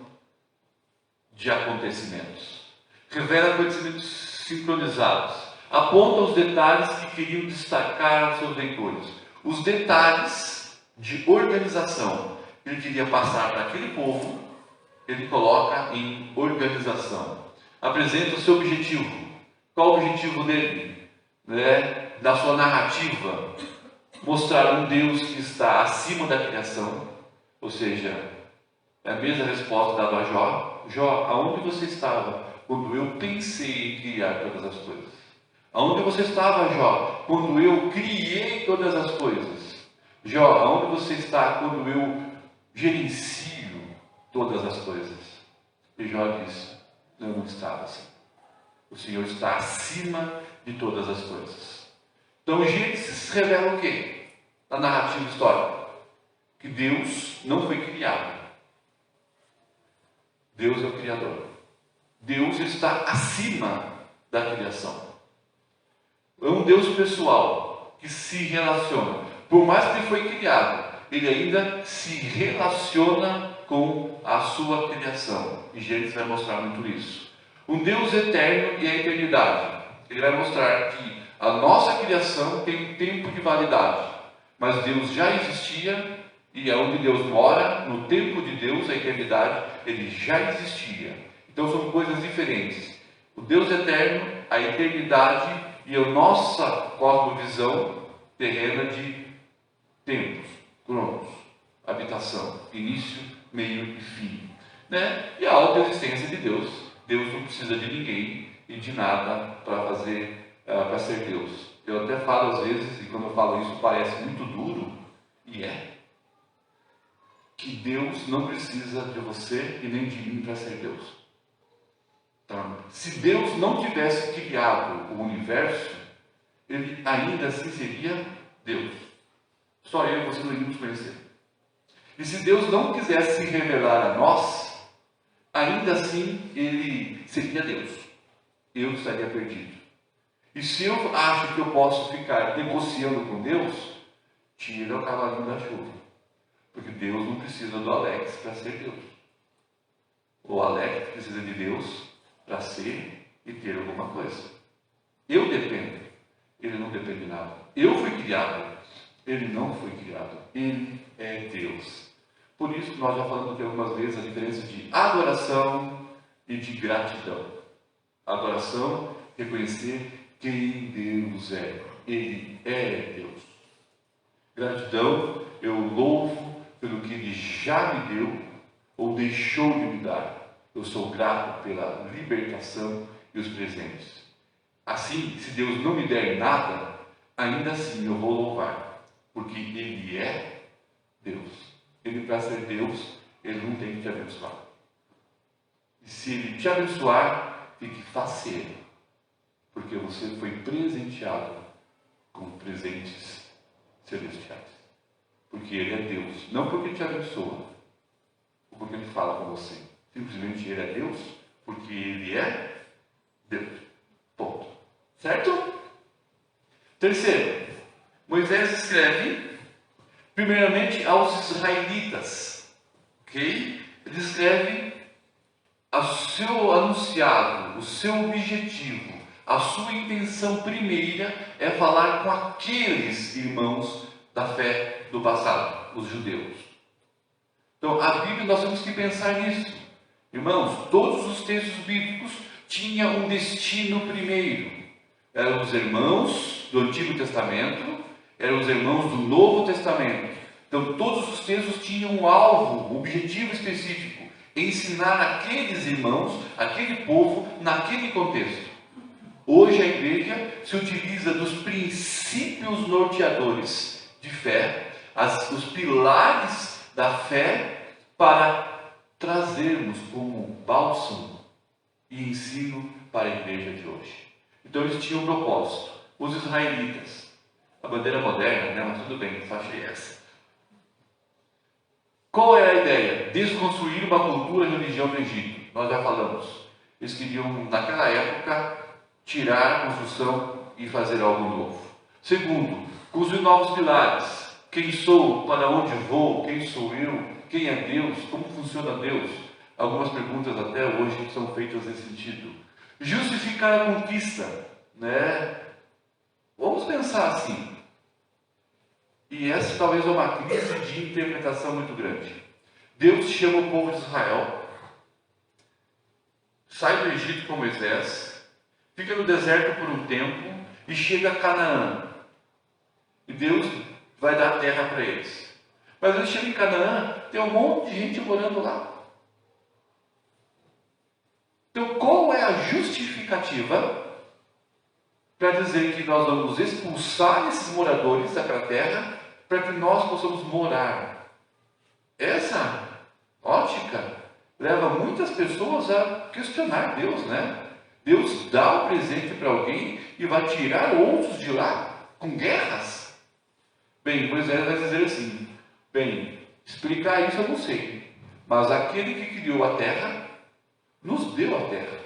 de acontecimentos. Revela acontecimentos sincronizados. Aponta os detalhes que queriam destacar aos seus leitores. Os detalhes de organização que ele queria passar para aquele povo, ele coloca em organização. Apresenta o seu objetivo. Qual o objetivo dele? Da sua narrativa. Mostrar um Deus que está acima da criação. Ou seja, é a mesma resposta dada a Jó. Jó, aonde você estava quando eu pensei em criar todas as coisas? Aonde você estava, Jó, quando eu criei todas as coisas? Jó, aonde você está quando eu gerencio todas as coisas? E Jó disse, eu não estava assim. O Senhor está acima de todas as coisas. Então Gênesis revela o quê? Na narrativa histórica. Que Deus não foi criado. Deus é o Criador. Deus está acima da criação. É um Deus pessoal que se relaciona. Por mais que ele foi criado, ele ainda se relaciona com a sua criação. E Gênesis vai mostrar muito isso. Um Deus eterno e a eternidade. Ele vai mostrar que a nossa criação tem um tempo de validade. Mas Deus já existia e é onde Deus mora, no tempo de Deus, a eternidade, ele já existia. Então são coisas diferentes. O Deus eterno, a eternidade e a nossa cosmovisão terrena de tempos, cronos, habitação, início, meio e fim. E a autoexistência de Deus. Deus não precisa de ninguém e de nada para ser Deus. Eu até falo às vezes, e quando eu falo isso parece muito duro, e que Deus não precisa de você e nem de mim para ser Deus. Então, se Deus não tivesse criado o universo, ele ainda assim seria Deus. Só eu e você não iríamos conhecer. E se Deus não quisesse se revelar a nós, ainda assim ele seria Deus. Eu estaria perdido. E se eu acho que eu posso ficar negociando com Deus, tira o cavalinho da chuva. Porque Deus não precisa do Alex para ser Deus. O Alex precisa de Deus para ser e ter alguma coisa. Eu dependo. Ele não depende de nada. Eu fui criado. Ele não foi criado. Ele é Deus. Por isso que nós já falamos aqui algumas vezes a diferença de adoração e de gratidão. Adoração, reconhecer quem Deus é. Ele é Deus. Gratidão, eu louvo pelo que Ele já me deu ou deixou de me dar. Eu sou grato pela libertação e os presentes. Assim, se Deus não me der nada, ainda assim eu vou louvar, porque Ele é Deus. Ele, para ser Deus, Ele não tem que te abençoar. E se Ele te abençoar, fique faceiro, porque você foi presenteado com presentes celestiais. Porque Ele é Deus, não porque Ele te abençoa, ou porque Ele fala com você. Simplesmente Ele é Deus, porque Ele é Deus. Ponto. Certo? Terceiro, Moisés escreve primeiramente aos israelitas. Ok? Ele escreve o seu anunciado, o seu objetivo, a sua intenção primeira é falar com aqueles irmãos da fé do passado, os judeus. Então, a Bíblia, nós temos que pensar nisso. Irmãos, todos os textos bíblicos tinham um destino primeiro. Eram os irmãos do Antigo Testamento, eram os irmãos do Novo Testamento. Então, todos os textos tinham um alvo, um objetivo específico: ensinar aqueles irmãos, aquele povo, naquele contexto. Hoje a igreja se utiliza dos princípios norteadores de fé, os pilares da fé, para trazermos como bálsamo e ensino para a igreja de hoje. Então eles tinham um propósito. Os israelitas, a bandeira moderna, né? Mas tudo bem, só achei essa. Qual é a ideia? Desconstruir uma cultura e religião no Egito. Nós já falamos. Eles queriam, naquela época, tirar a construção e fazer algo novo. Segundo, construir novos pilares. Quem sou? Para onde vou? Quem sou eu? Quem é Deus? Como funciona Deus? Algumas perguntas até hoje são feitas nesse sentido. Justificar a conquista, né? Vamos pensar assim. E essa talvez é uma crise de interpretação muito grande. Deus chama o povo de Israel, sai do Egito com Moisés, fica no deserto por um tempo e chega a Canaã. E Deus vai dar a terra para eles. Mas eles chegam em Canaã, tem um monte de gente morando lá. Então, qual é a justificativa para dizer que nós vamos expulsar esses moradores daquela terra para que nós possamos morar? Essa ótica leva muitas pessoas a questionar Deus, né? Deus dá o presente para alguém e vai tirar outros de lá com guerras? Bem, Moisés vai dizer assim: bem, explicar isso eu não sei, mas aquele que criou a terra nos deu a terra.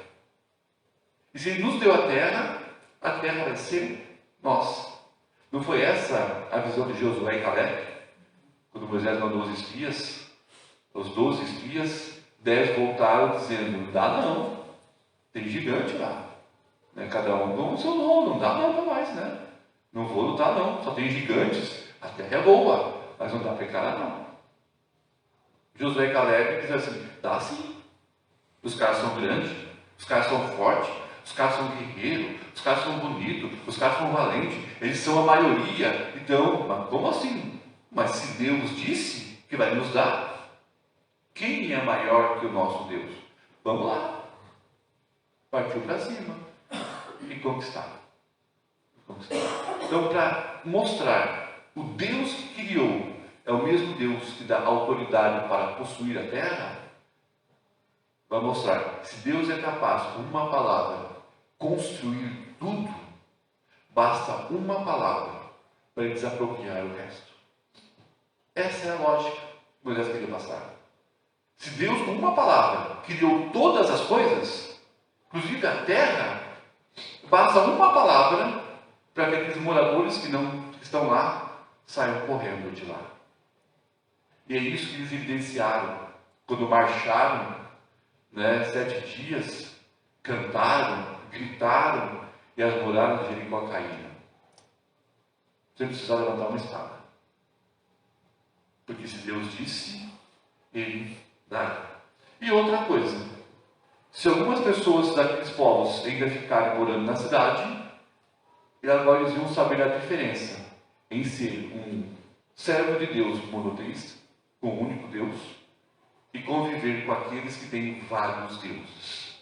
E se Ele nos deu a terra vai ser nossa. Não foi essa a visão de Josué e Caleb? Quando Moisés mandou os espias, os 12 espias, 10 voltaram dizendo: não dá não, tem gigante lá. Né? Cada um com o seu nome, não dá não para mais, né? Não vou lutar não, só tem gigantes, a terra é boa, mas não dá para encarar não. Josué e Caleb dizem assim: dá sim. Os caras são grandes, os caras são fortes, os caras são guerreiros, os caras são bonitos, os caras são valentes, eles são a maioria. Então, mas como assim? Mas se Deus disse que vai nos dar, quem é maior que o nosso Deus? Vamos lá. Partiu para cima e conquistar. Então, para mostrar o Deus que criou é o mesmo Deus que dá autoridade para possuir a terra, vai mostrar que se Deus é capaz, com uma palavra, construir tudo, basta uma palavra para ele desapropriar o resto. Essa é a lógica que Moisés queria passar. Se Deus, com uma palavra, criou todas as coisas, inclusive a terra, basta uma palavra para que aqueles moradores que estão lá saiam correndo de lá. E é isso que eles evidenciaram quando marcharam, 7 dias, cantaram, gritaram e as muralhas de Jericó caíram. Você precisa levantar uma espada. Porque se Deus disse, Ele dará. E outra coisa, se algumas pessoas daqueles povos ainda ficarem morando na cidade, agora eles iam saber a diferença em ser um servo de Deus monoteísta, com um único Deus, e conviver com aqueles que têm vários deuses.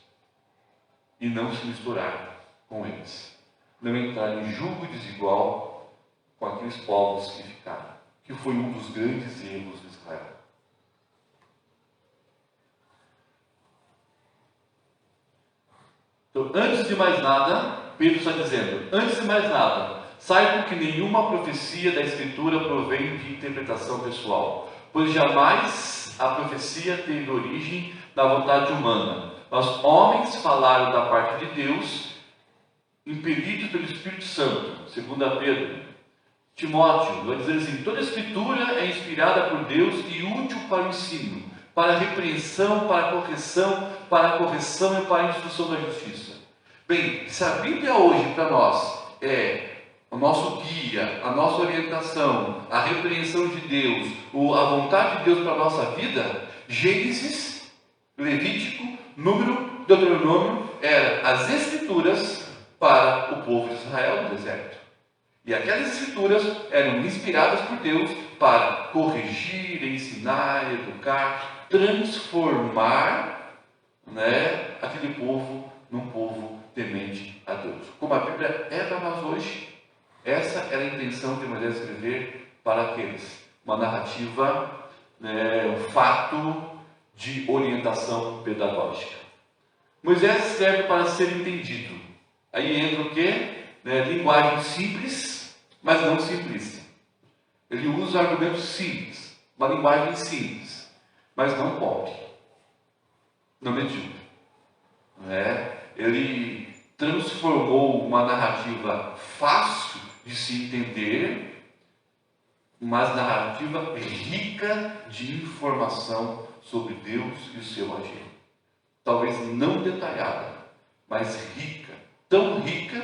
E não se misturar com eles. Não entrar em julgo desigual com aqueles povos que ficaram, que foi um dos grandes erros de Israel. Então, antes de mais nada, Pedro está dizendo, antes de mais nada, saibam que nenhuma profecia da Escritura provém de interpretação pessoal, pois jamais a profecia teve origem da vontade humana, mas homens falaram da parte de Deus, impelidos pelo Espírito Santo, segundo a Pedro. Timóteo vai dizer assim, toda a Escritura é inspirada por Deus e útil para o ensino, para a repreensão, para a correção e para a instrução da justiça. Bem, se a Bíblia hoje para nós é o nosso guia, a nossa orientação, a repreensão de Deus, a vontade de Deus para a nossa vida, Gênesis, Levítico, Número, Deuteronômio, eram as Escrituras para o povo de Israel no deserto. E aquelas Escrituras eram inspiradas por Deus para corrigir, ensinar, educar, transformar, aquele povo num povo temente a Deus. Como a Bíblia é para nós hoje, essa era a intenção de Moisés escrever para aqueles. Uma narrativa, um fato de orientação pedagógica. Moisés escreve para ser entendido. Aí entra o quê? Linguagem simples, mas não simplista. Ele usa argumentos simples, uma linguagem simples, mas não pobre, não medíocre. Ele transformou uma narrativa fácil de se entender, mas narrativa rica de informação sobre Deus e o seu agir. Talvez não detalhada, mas rica, tão rica,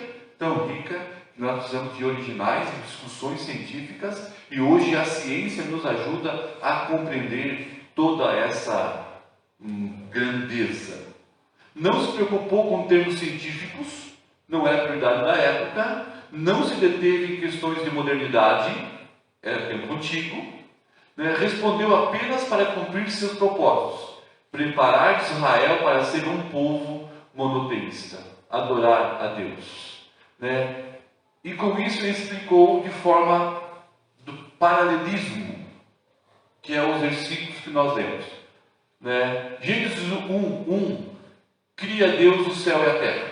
que nós precisamos de originais e discussões científicas, e hoje a ciência nos ajuda a compreender toda essa grandeza. Não se preocupou com termos científicos, não era prioridade da época, não se deteve em questões de modernidade, era tempo antigo, respondeu apenas para cumprir seus propósitos, preparar Israel para ser um povo monoteísta, adorar a Deus. E com isso ele explicou de forma do paralelismo, que é os versículos que nós lemos. Gênesis 1:1, cria Deus o céu e a terra.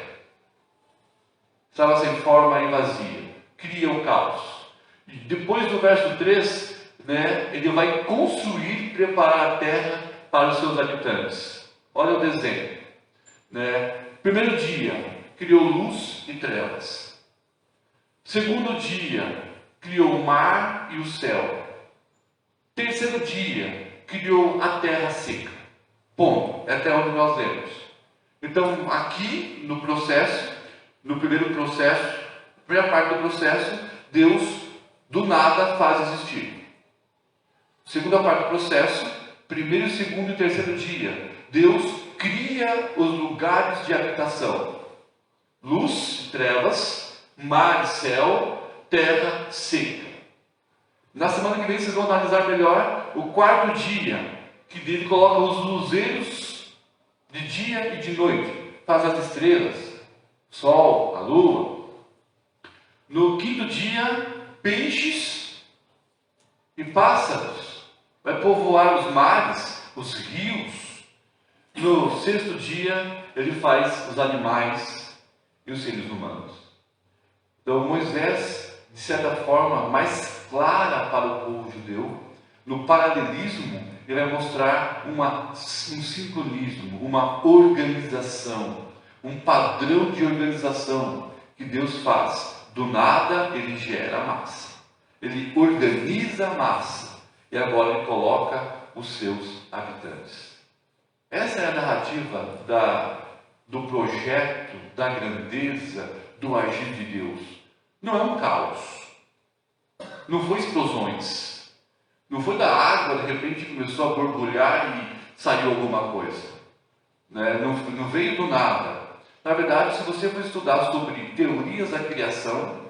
Estava sem forma e vazia. Cria o caos. E depois do verso 3, ele vai construir e preparar a terra para os seus habitantes. Olha o desenho. Primeiro dia, criou luz e trevas. Segundo dia, criou o mar e o céu. Terceiro dia, criou a terra seca. Ponto. É até onde nós lemos. Então, aqui no processo, no primeiro processo, primeira parte do processo, Deus do nada faz existir. Segunda parte do processo, primeiro, segundo e terceiro dia, Deus cria os lugares de habitação. Luz, trevas, mar e céu, terra seca. Na semana que vem vocês vão analisar melhor o quarto dia, que dele coloca os luzeiros de dia e de noite, faz as estrelas, sol, a lua. No quinto dia, peixes e pássaros, vai povoar os mares, os rios. No sexto dia, ele faz os animais e os seres humanos. Então Moisés, de certa forma, mais clara para o povo judeu, no paralelismo, ele vai mostrar um sincronismo, uma organização, um padrão de organização que Deus faz. Do nada ele gera a massa, ele organiza a massa e agora ele coloca os seus habitantes. Essa é a narrativa do projeto, da grandeza, do agir de Deus. Não é um caos, não foi explosões. Não foi da água, de repente começou a borbulhar e saiu alguma coisa. Não veio do nada. Na verdade, se você for estudar sobre teorias da criação,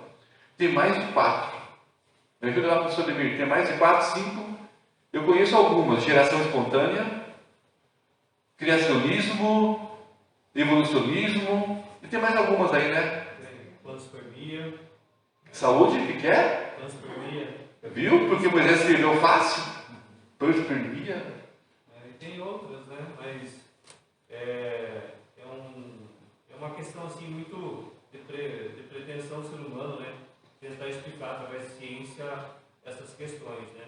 tem mais de 4. Me ajuda lá, professor Demir, tem mais de 4, 5. Eu conheço algumas: geração espontânea, criacionismo, evolucionismo, e tem mais algumas aí, panspermia. Saúde, o que é? Panspermia. Viu? Porque Moisés escreveu fácil. Panspermia. E tem outras, né? Mas é uma questão assim muito de pretensão do ser humano, né? Tentar explicar através da ciência essas questões, né?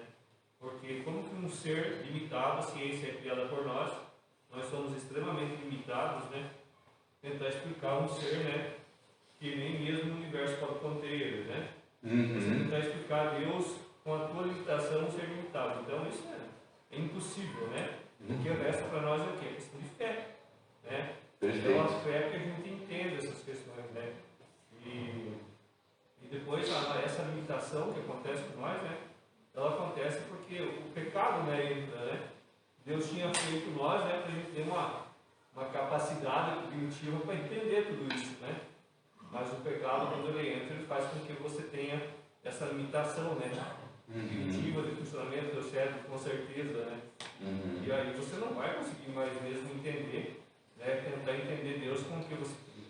Porque como que um ser limitado, a ciência é criada por nós somos extremamente limitados, né? Tentar explicar um ser, né? Que nem mesmo o universo pode conter ele, né? Você tentar explicar Deus com a tua limitação, um ser limitado. Então isso é impossível, né? O que resta para nós é o quê? A questão de fé, né? Então a fé é que a gente entende essas questões, né? E depois essa limitação que acontece com nós, né? Ela acontece porque o pecado, né, entra, né? Deus tinha feito nós, né, para a gente ter uma capacidade cognitiva para entender tudo isso, né? Mas o pecado, quando ele entra, ele faz com que você tenha essa limitação, né? Cognitiva de funcionamento do cérebro, com certeza, né? E aí você não vai conseguir mais mesmo entender, né? Tentar entender Deus com o que você queria.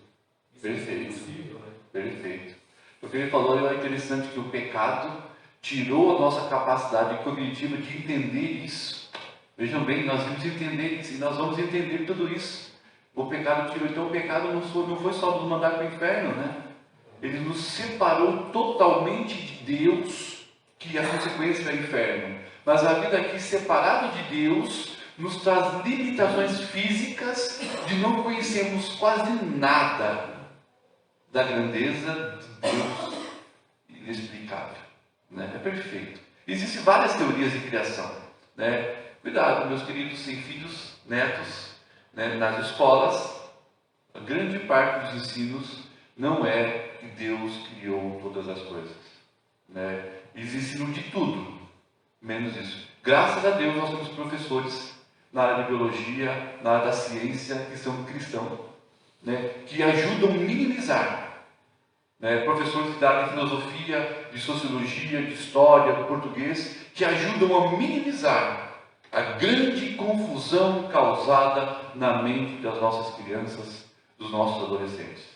Isso Perfeito. é impossível, né? Perfeito. O que ele falou é interessante, que o pecado tirou a nossa capacidade cognitiva de entender isso. Vejam bem, nós vamos entender isso, e nós vamos entender tudo isso. O pecado tirou, então o pecado não foi só nos mandar para o inferno, né? Ele nos separou totalmente de Deus, que a consequência é o inferno. Mas a vida aqui separada de Deus nos traz limitações físicas de não conhecermos quase nada da grandeza de Deus inexplicável, né? É perfeito. Existem várias teorias de criação, né? Cuidado, meus queridos, sem filhos, netos, né? Nas escolas, a grande parte dos ensinos não é que Deus criou todas as coisas, né? Eles ensinam de tudo, menos isso. Graças a Deus nós temos professores na área de biologia, na área da ciência, que são cristãos, né? Que ajudam a minimizar. Né, professores da área de filosofia, de sociologia, de história, de português, que ajudam a minimizar a grande confusão causada na mente das nossas crianças, dos nossos adolescentes.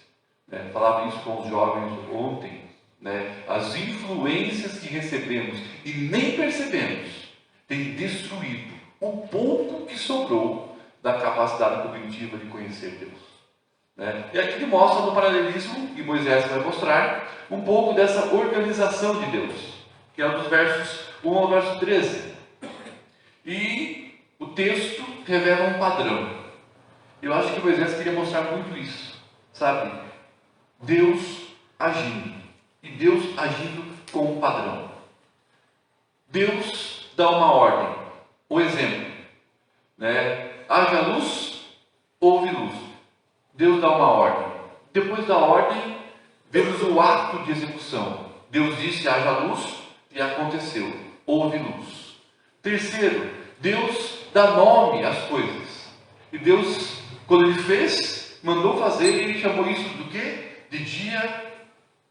Né, falava isso com os jovens ontem, né, as influências que recebemos e nem percebemos têm destruído o pouco que sobrou da capacidade cognitiva de conhecer Deus. E aqui ele mostra no paralelismo, e Moisés vai mostrar, um pouco dessa organização de Deus, que é dos versos 1 ao verso 13. E o texto revela um padrão. Eu acho que Moisés queria mostrar muito isso, sabe? Deus agindo, e Deus agindo com um padrão. Deus dá uma ordem, um exemplo, né? Haja luz, houve luz. Deus dá uma ordem. Depois da ordem, vemos o ato de execução. Deus disse: haja luz, e aconteceu. Houve luz. Terceiro, Deus dá nome às coisas. E Deus, quando Ele fez, mandou fazer, e Ele chamou isso do quê? De dia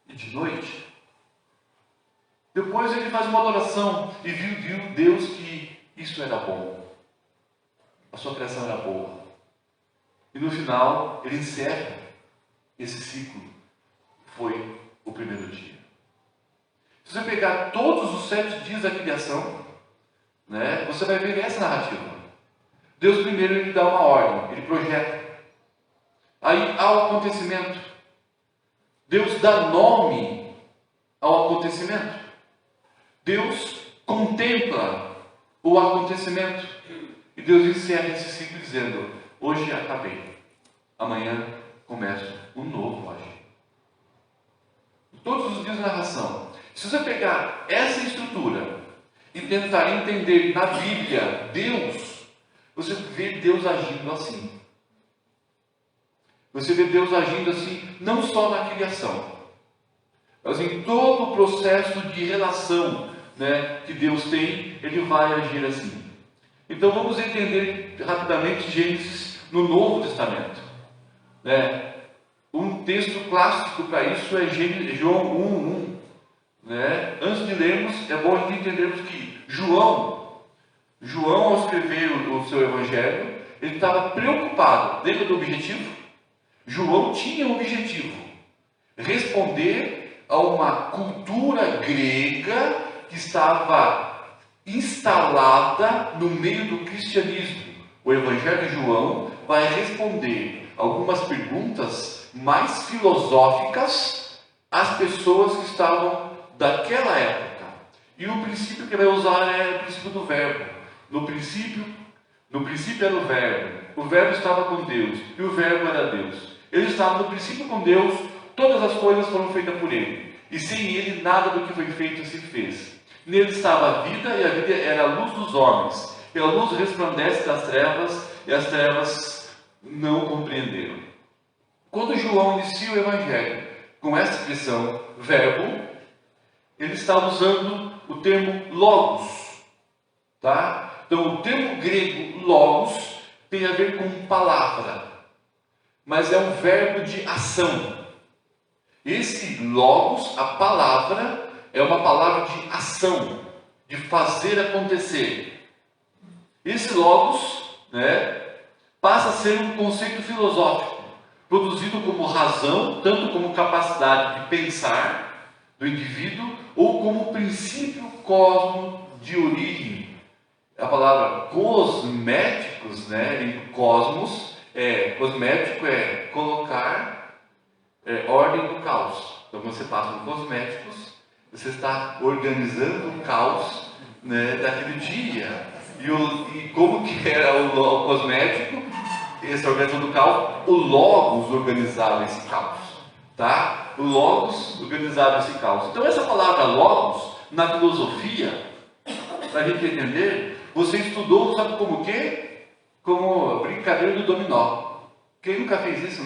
e de noite. Depois Ele faz uma adoração e viu Deus que isso era bom. A sua criação era boa. E no final, ele encerra esse ciclo. Foi o primeiro dia. Se você pegar todos os 7 dias da criação, né, você vai ver essa narrativa. Deus primeiro ele dá uma ordem, ele projeta. Aí há o acontecimento. Deus dá nome ao acontecimento. Deus contempla o acontecimento. E Deus encerra esse ciclo dizendo: hoje acabei, amanhã começa um novo agir. Todos os dias na narração. Se você pegar essa estrutura e tentar entender na Bíblia Deus, você vê Deus agindo assim. Você vê Deus agindo assim, não só na criação, mas em todo o processo de relação, né, que Deus tem, Ele vai agir assim. Então vamos entender rapidamente Gênesis no Novo Testamento. Um texto clássico para isso é João 1:1. Antes de lermos, é bom a gente entendermos que João, ao escrever o seu evangelho, ele estava preocupado. Lembra do objetivo? João tinha um objetivo: responder a uma cultura grega que estava instalada no meio do cristianismo. O Evangelho de João vai responder algumas perguntas mais filosóficas às pessoas que estavam daquela época. E o princípio que ele vai usar é o princípio do verbo. No princípio era o verbo estava com Deus, e o verbo era Deus. Ele estava no princípio com Deus, todas as coisas foram feitas por ele, e sem ele nada do que foi feito se fez. Nele estava a vida, e a vida era a luz dos homens, e a luz resplandece das trevas, e as trevas não compreenderam. Quando João inicia o Evangelho com essa expressão, verbo, ele está usando o termo logos, tá? Então, o termo grego logos tem a ver com palavra, mas é um verbo de ação. Esse logos, a palavra, é uma palavra de ação, de fazer acontecer. Esse logos, passa a ser um conceito filosófico, produzido como razão, tanto como capacidade de pensar do indivíduo, ou como princípio cosmo de origem. A palavra cosméticos, em cosmos, cosmético é colocar ordem do caos. Então, quando você passa por cosméticos, você está organizando o caos daquele dia. E como que era o cosmético, essa organização do caos? O logos organizava esse caos, tá? O logos organizava esse caos. Então, essa palavra logos, na filosofia, para a gente entender, você estudou, sabe como o quê? Como brincadeira do dominó. Quem nunca fez isso,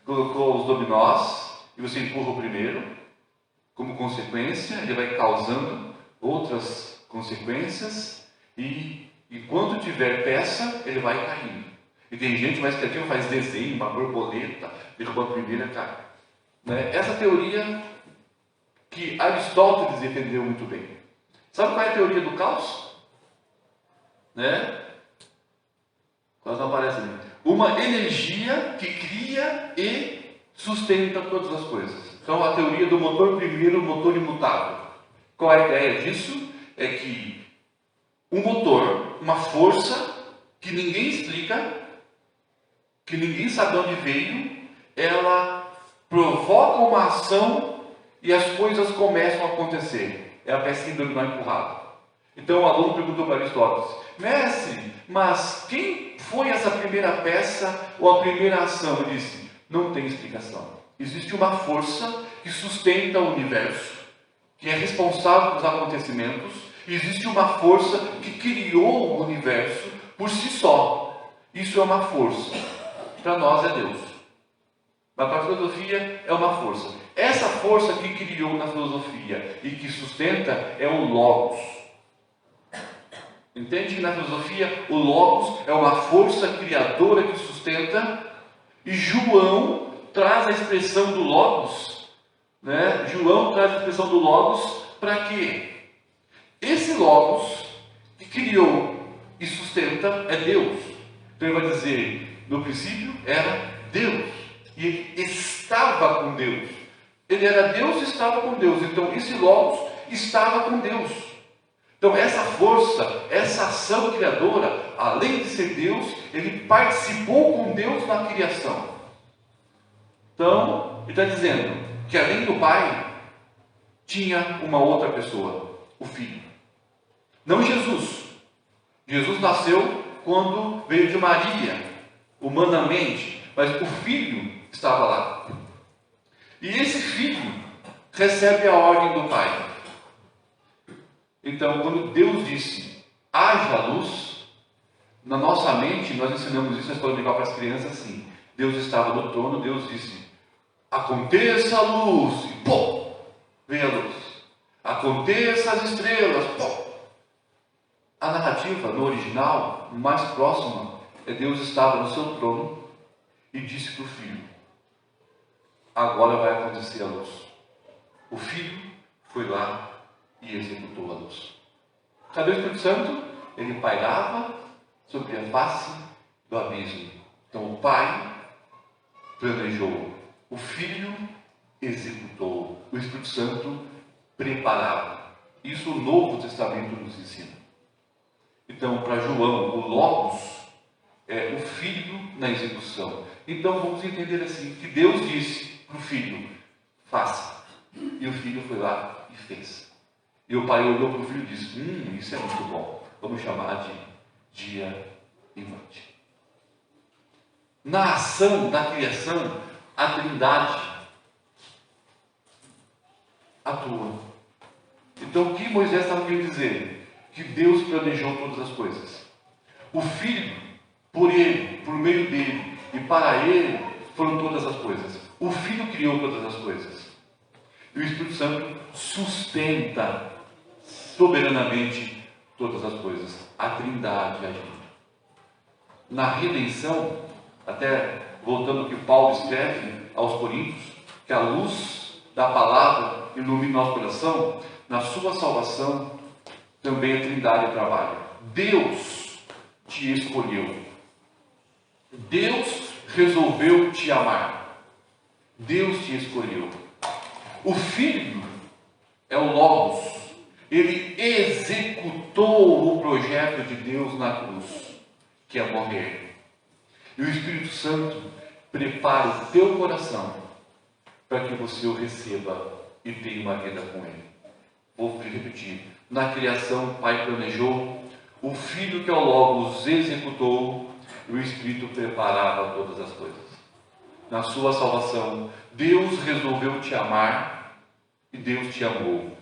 Colocou os dominós e você empurra o primeiro. Como consequência, ele vai causando outras consequências. E quando tiver peça, ele vai caindo. E tem gente mais criativa, faz desenho, uma borboleta, derruba a primeira, cai. Essa teoria que Aristóteles defendeu muito bem. Sabe qual é a teoria do caos? Quase não aparece ali. Uma energia que cria e sustenta todas as coisas. Então, a teoria do motor primeiro, motor imutável. Qual é a ideia disso? É que um motor, uma força que ninguém explica, que ninguém sabe de onde veio, ela provoca uma ação e as coisas começam a acontecer. É a pecinha do dominó empurrada. Então o aluno perguntou para Aristóteles: mestre, mas quem foi essa primeira peça ou a primeira ação? Ele disse: não tem explicação. Existe uma força que sustenta o universo, que é responsável pelos acontecimentos. Existe uma força que criou o universo por si só. Isso é uma força. Para nós é Deus. Mas para a filosofia é uma força. Essa força que criou na filosofia e que sustenta é o Logos. Entende que na filosofia o Logos é uma força criadora que sustenta, e João traz a expressão do Logos, João traz a expressão do Logos para quê? Esse Logos que criou e sustenta é Deus. Então ele vai dizer, no princípio era Deus, e ele estava com Deus. Ele era Deus e estava com Deus. Então esse Logos estava com Deus. Então essa força, essa ação criadora, além de ser Deus, ele participou com Deus na criação. Então, ele está dizendo que além do Pai, tinha uma outra pessoa, o Filho. Não Jesus. Jesus nasceu quando veio de Maria, humanamente, mas o Filho estava lá. E esse Filho recebe a ordem do Pai. Então, quando Deus disse, haja luz, na nossa mente, nós ensinamos isso, nós podemos levar para as crianças assim. Deus estava no trono, Deus disse, aconteça a luz, e pô, veio a luz. Aconteça as estrelas, pô. A narrativa, no original, mais próxima, é Deus estava no seu trono e disse para o Filho, agora vai acontecer a luz. O Filho foi lá e executou a luz. Cadê o Espírito Santo? Ele pairava sobre a face do abismo. Então o Pai planejou, o Filho executou. O Espírito Santo preparava. Isso o Novo Testamento nos ensina. Então, para João, o Logos é o Filho na execução. Então, vamos entender assim, que Deus disse para o Filho, faça. E o Filho foi lá e fez. E o pai olhou para o filho e disse, isso é muito bom. Vamos chamar de dia e noite. Na ação da criação, a Trindade atua. Então, o que Moisés estava querendo dizer? Que Deus planejou todas as coisas. O Filho, por Ele, por meio dele e para Ele, foram todas as coisas. O Filho criou todas as coisas. E o Espírito Santo sustenta soberanamente todas as coisas. A Trindade agindo. Na redenção, até voltando ao que Paulo escreve aos Coríntios, que a luz da palavra ilumine nosso coração, na sua salvação também a Trindade trabalha. Deus te escolheu. Deus resolveu te amar. Deus te escolheu. O Filho é o Logos. Ele executou o projeto de Deus na cruz, que é morrer. E o Espírito Santo prepara o teu coração para que você o receba e tenha uma vida com Ele. Vou repetir. Na criação, o Pai planejou, o Filho, que é o Logos, executou, e o Espírito preparava todas as coisas. Na sua salvação, Deus resolveu te amar e Deus te amou.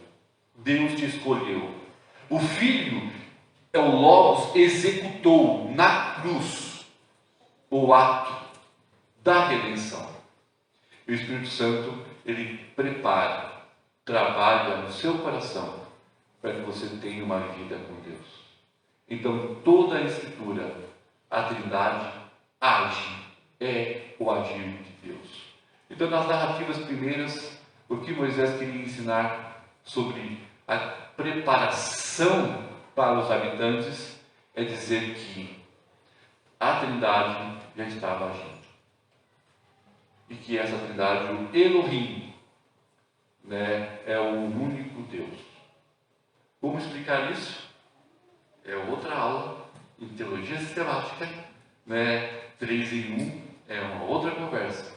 Deus te escolheu. O Filho é o Logos, executou na cruz o ato da redenção. E o Espírito Santo, ele prepara, trabalha no seu coração para que você tenha uma vida com Deus. Então, toda a Escritura, a Trindade age, é o agir de Deus. Então, nas narrativas primeiras, o que Moisés queria ensinar sobre a preparação para os habitantes é dizer que a Trindade já estava agindo. E que essa Trindade, o Elohim, é o único Deus. Como explicar isso? É outra aula em teologia sistemática, 3 em 1, é uma outra conversa.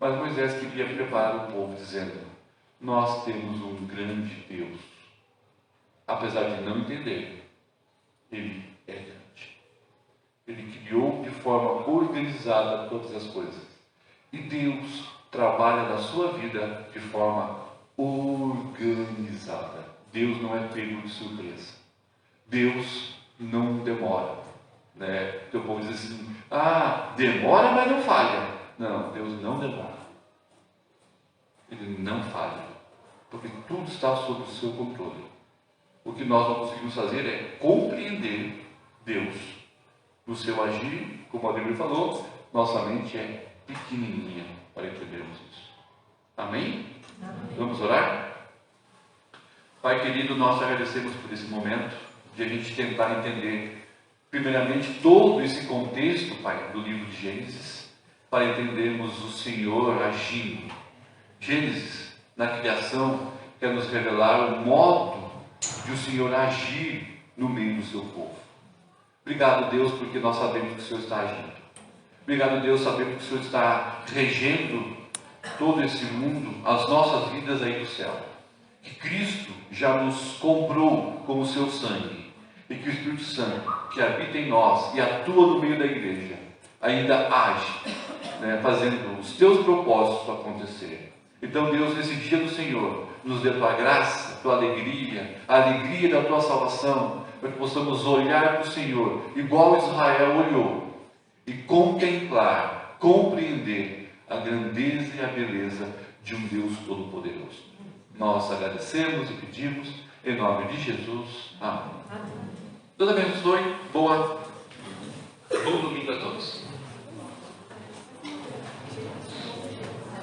Mas Moisés queria preparar o povo dizendo, nós temos um grande Deus. Apesar de não entender, Ele é grande. Ele criou de forma organizada todas as coisas. E Deus trabalha na sua vida de forma organizada. Deus não é pego de surpresa. Deus não demora. O povo diz assim, demora, mas não falha. Não, Deus não demora. Ele não falha. Porque tudo está sob o seu controle. O que nós não conseguimos fazer é compreender Deus. No seu agir, como a Bíblia falou, nossa mente é pequenininha para entendermos isso. Amém? Amém. Vamos orar? Pai querido, nós agradecemos por esse momento de a gente tentar entender, primeiramente, todo esse contexto, Pai, do livro de Gênesis, para entendermos o Senhor agindo. Gênesis, na criação, quer nos revelar o modo de o Senhor agir no meio do seu povo. Obrigado, Deus, porque nós sabemos que o Senhor está agindo. Obrigado, Deus, sabemos que o Senhor está regendo todo esse mundo, as nossas vidas aí do céu. Que Cristo já nos comprou com o seu sangue. E que o Espírito Santo, que habita em nós e atua no meio da igreja, ainda age, fazendo os teus propósitos acontecer. Então, Deus, nesse dia do Senhor, nos dê tua graça, tua alegria, a alegria da tua salvação, para que possamos olhar para o Senhor, igual Israel olhou, e contemplar, compreender a grandeza e a beleza de um Deus Todo-Poderoso. Nós agradecemos e pedimos, em nome de Jesus. Amém. Deus abençoe. Bom domingo a todos.